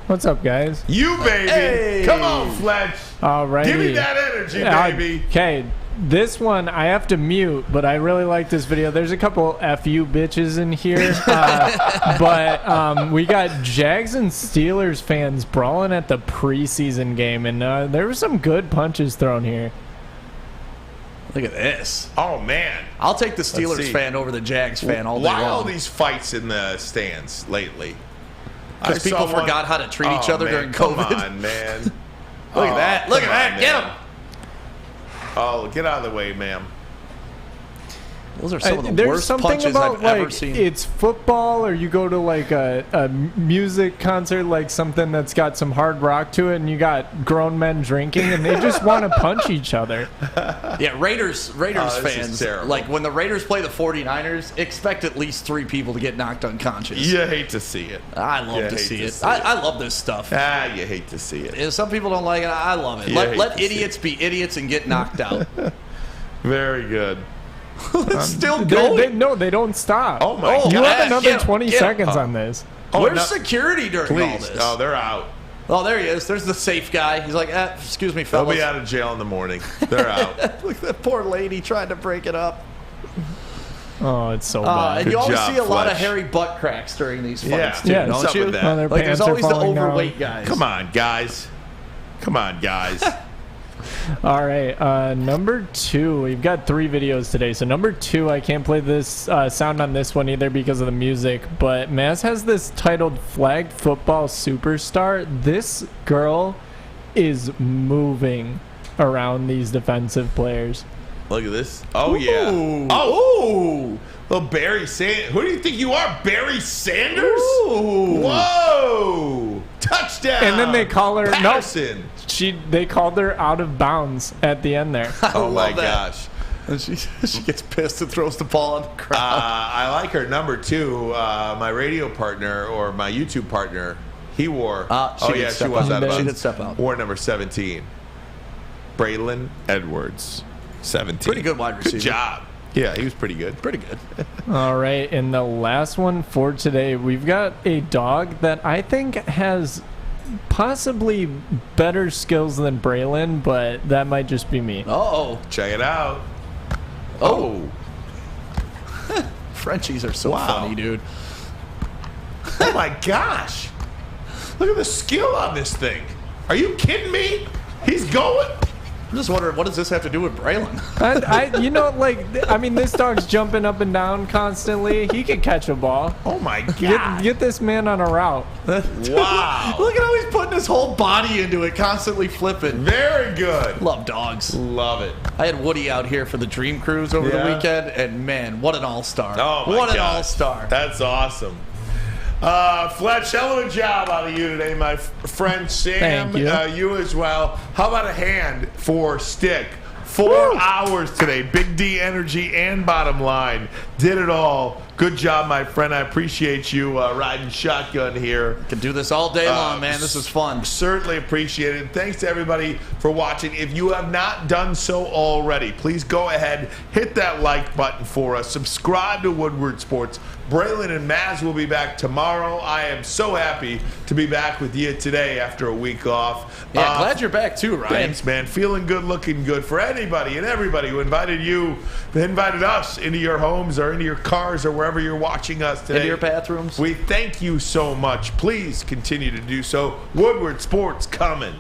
What's up, guys? You, baby. Hey. Come on, Fletch. All right. Give me that energy, baby. Okay. This one I have to mute, but I really like this video. There's a couple FU bitches in here. But we got Jags and Steelers fans brawling at the preseason game, and there were some good punches thrown here. Look at this. Oh, man. I'll take the Steelers fan over the Jags fan all day long. Why all these fights in the stands lately? Because people forgot how to treat each other during COVID. Come on, man. Look at that. Look at that. Get him. Oh, get out of the way, ma'am. Those are some of the There's worst something punches about, I've like, ever seen. It's football, or you go to like a music concert, like something that's got some hard rock to it, and you got grown men drinking, and they just want to punch each other. Yeah, Raiders this is fans, terrible. like when the Raiders play the 49ers, expect at least 3 people to get knocked unconscious. You hate to see it. I love to see it. I love this stuff. You hate to see it. If some people don't like it. I love it. Let idiots be idiots and get knocked out. Very good. It's still going. No, they don't stop. Oh, my God. You have another Get him, 20 get him. seconds on this. Where's security during all Please. this? Oh, they're out. Oh, there he is. There's the safe guy. He's like, excuse me, They'll fellas. be out of jail in the morning. They're out. Look at that poor lady trying to break it up. Oh, it's so bad. And you always job, see a lot of Fletch. hairy butt cracks during these fights, Yeah, too, what's don't up you? with that? Well, their Like, there's pants are always the falling down. overweight guys. Come on, guys. Come on, guys. All right, number 2. We've got 3 videos today. So number 2, I can't play this sound on this one either because of the music. But Maz has this titled "Flag Football Superstar." This girl is moving around these defensive players. Look at this. Oh, yeah. Oh, little Barry Sanders. Who do you think you are, Barry Sanders? Ooh. Whoa. Touchdown. And then they call her Patterson. They called her out of bounds at the end there. Oh, my love that. gosh. And she gets pissed and throws the ball on the crowd. I like her number 2. My radio partner or my YouTube partner, he wore. She did step out. She did step out. Wore number 17. Braylon Edwards. 17. Pretty good wide receiver. Good job. Yeah, he was pretty good. Pretty good. All right, and the last one for today, we've got a dog that I think has possibly better skills than Braylon, but that might just be me. Uh-oh. Check it out. Oh. Frenchies are so funny, dude. Oh, my gosh. Look at the skill on this thing. Are you kidding me? He's going. I'm just wondering, what does this have to do with Braylon? This dog's jumping up and down constantly. He could catch a ball. Oh, my God. Get this man on a route. Wow. Look at how he's putting his whole body into it, constantly flipping. Very good. Love dogs. Love it. I had Woody out here for the Dream Cruise over the weekend, and man, what an all-star. Oh, my What an gosh. all-star. That's awesome. Fletch, hell of a job out of you today, my friend Sam. Thank you. You as well. How about a hand for Stick? 4 hours today. Big D Energy and Bottom Line did it all. Good job, my friend. I appreciate you riding shotgun here. Can do this all day long, man. This is fun. Certainly appreciate it. Thanks to everybody for watching. If you have not done so already, please go ahead, hit that like button for us. Subscribe to Woodward Sports. Braylon and Maz will be back tomorrow. I am so happy to be back with you today after a week off. Yeah, glad you're back too, Ryan. Thanks, man. Feeling good, looking good for anybody and everybody who invited us into your homes or into your cars or wherever you're watching us today. Into your bathrooms. We thank you so much. Please continue to do so. Woodward Sports coming.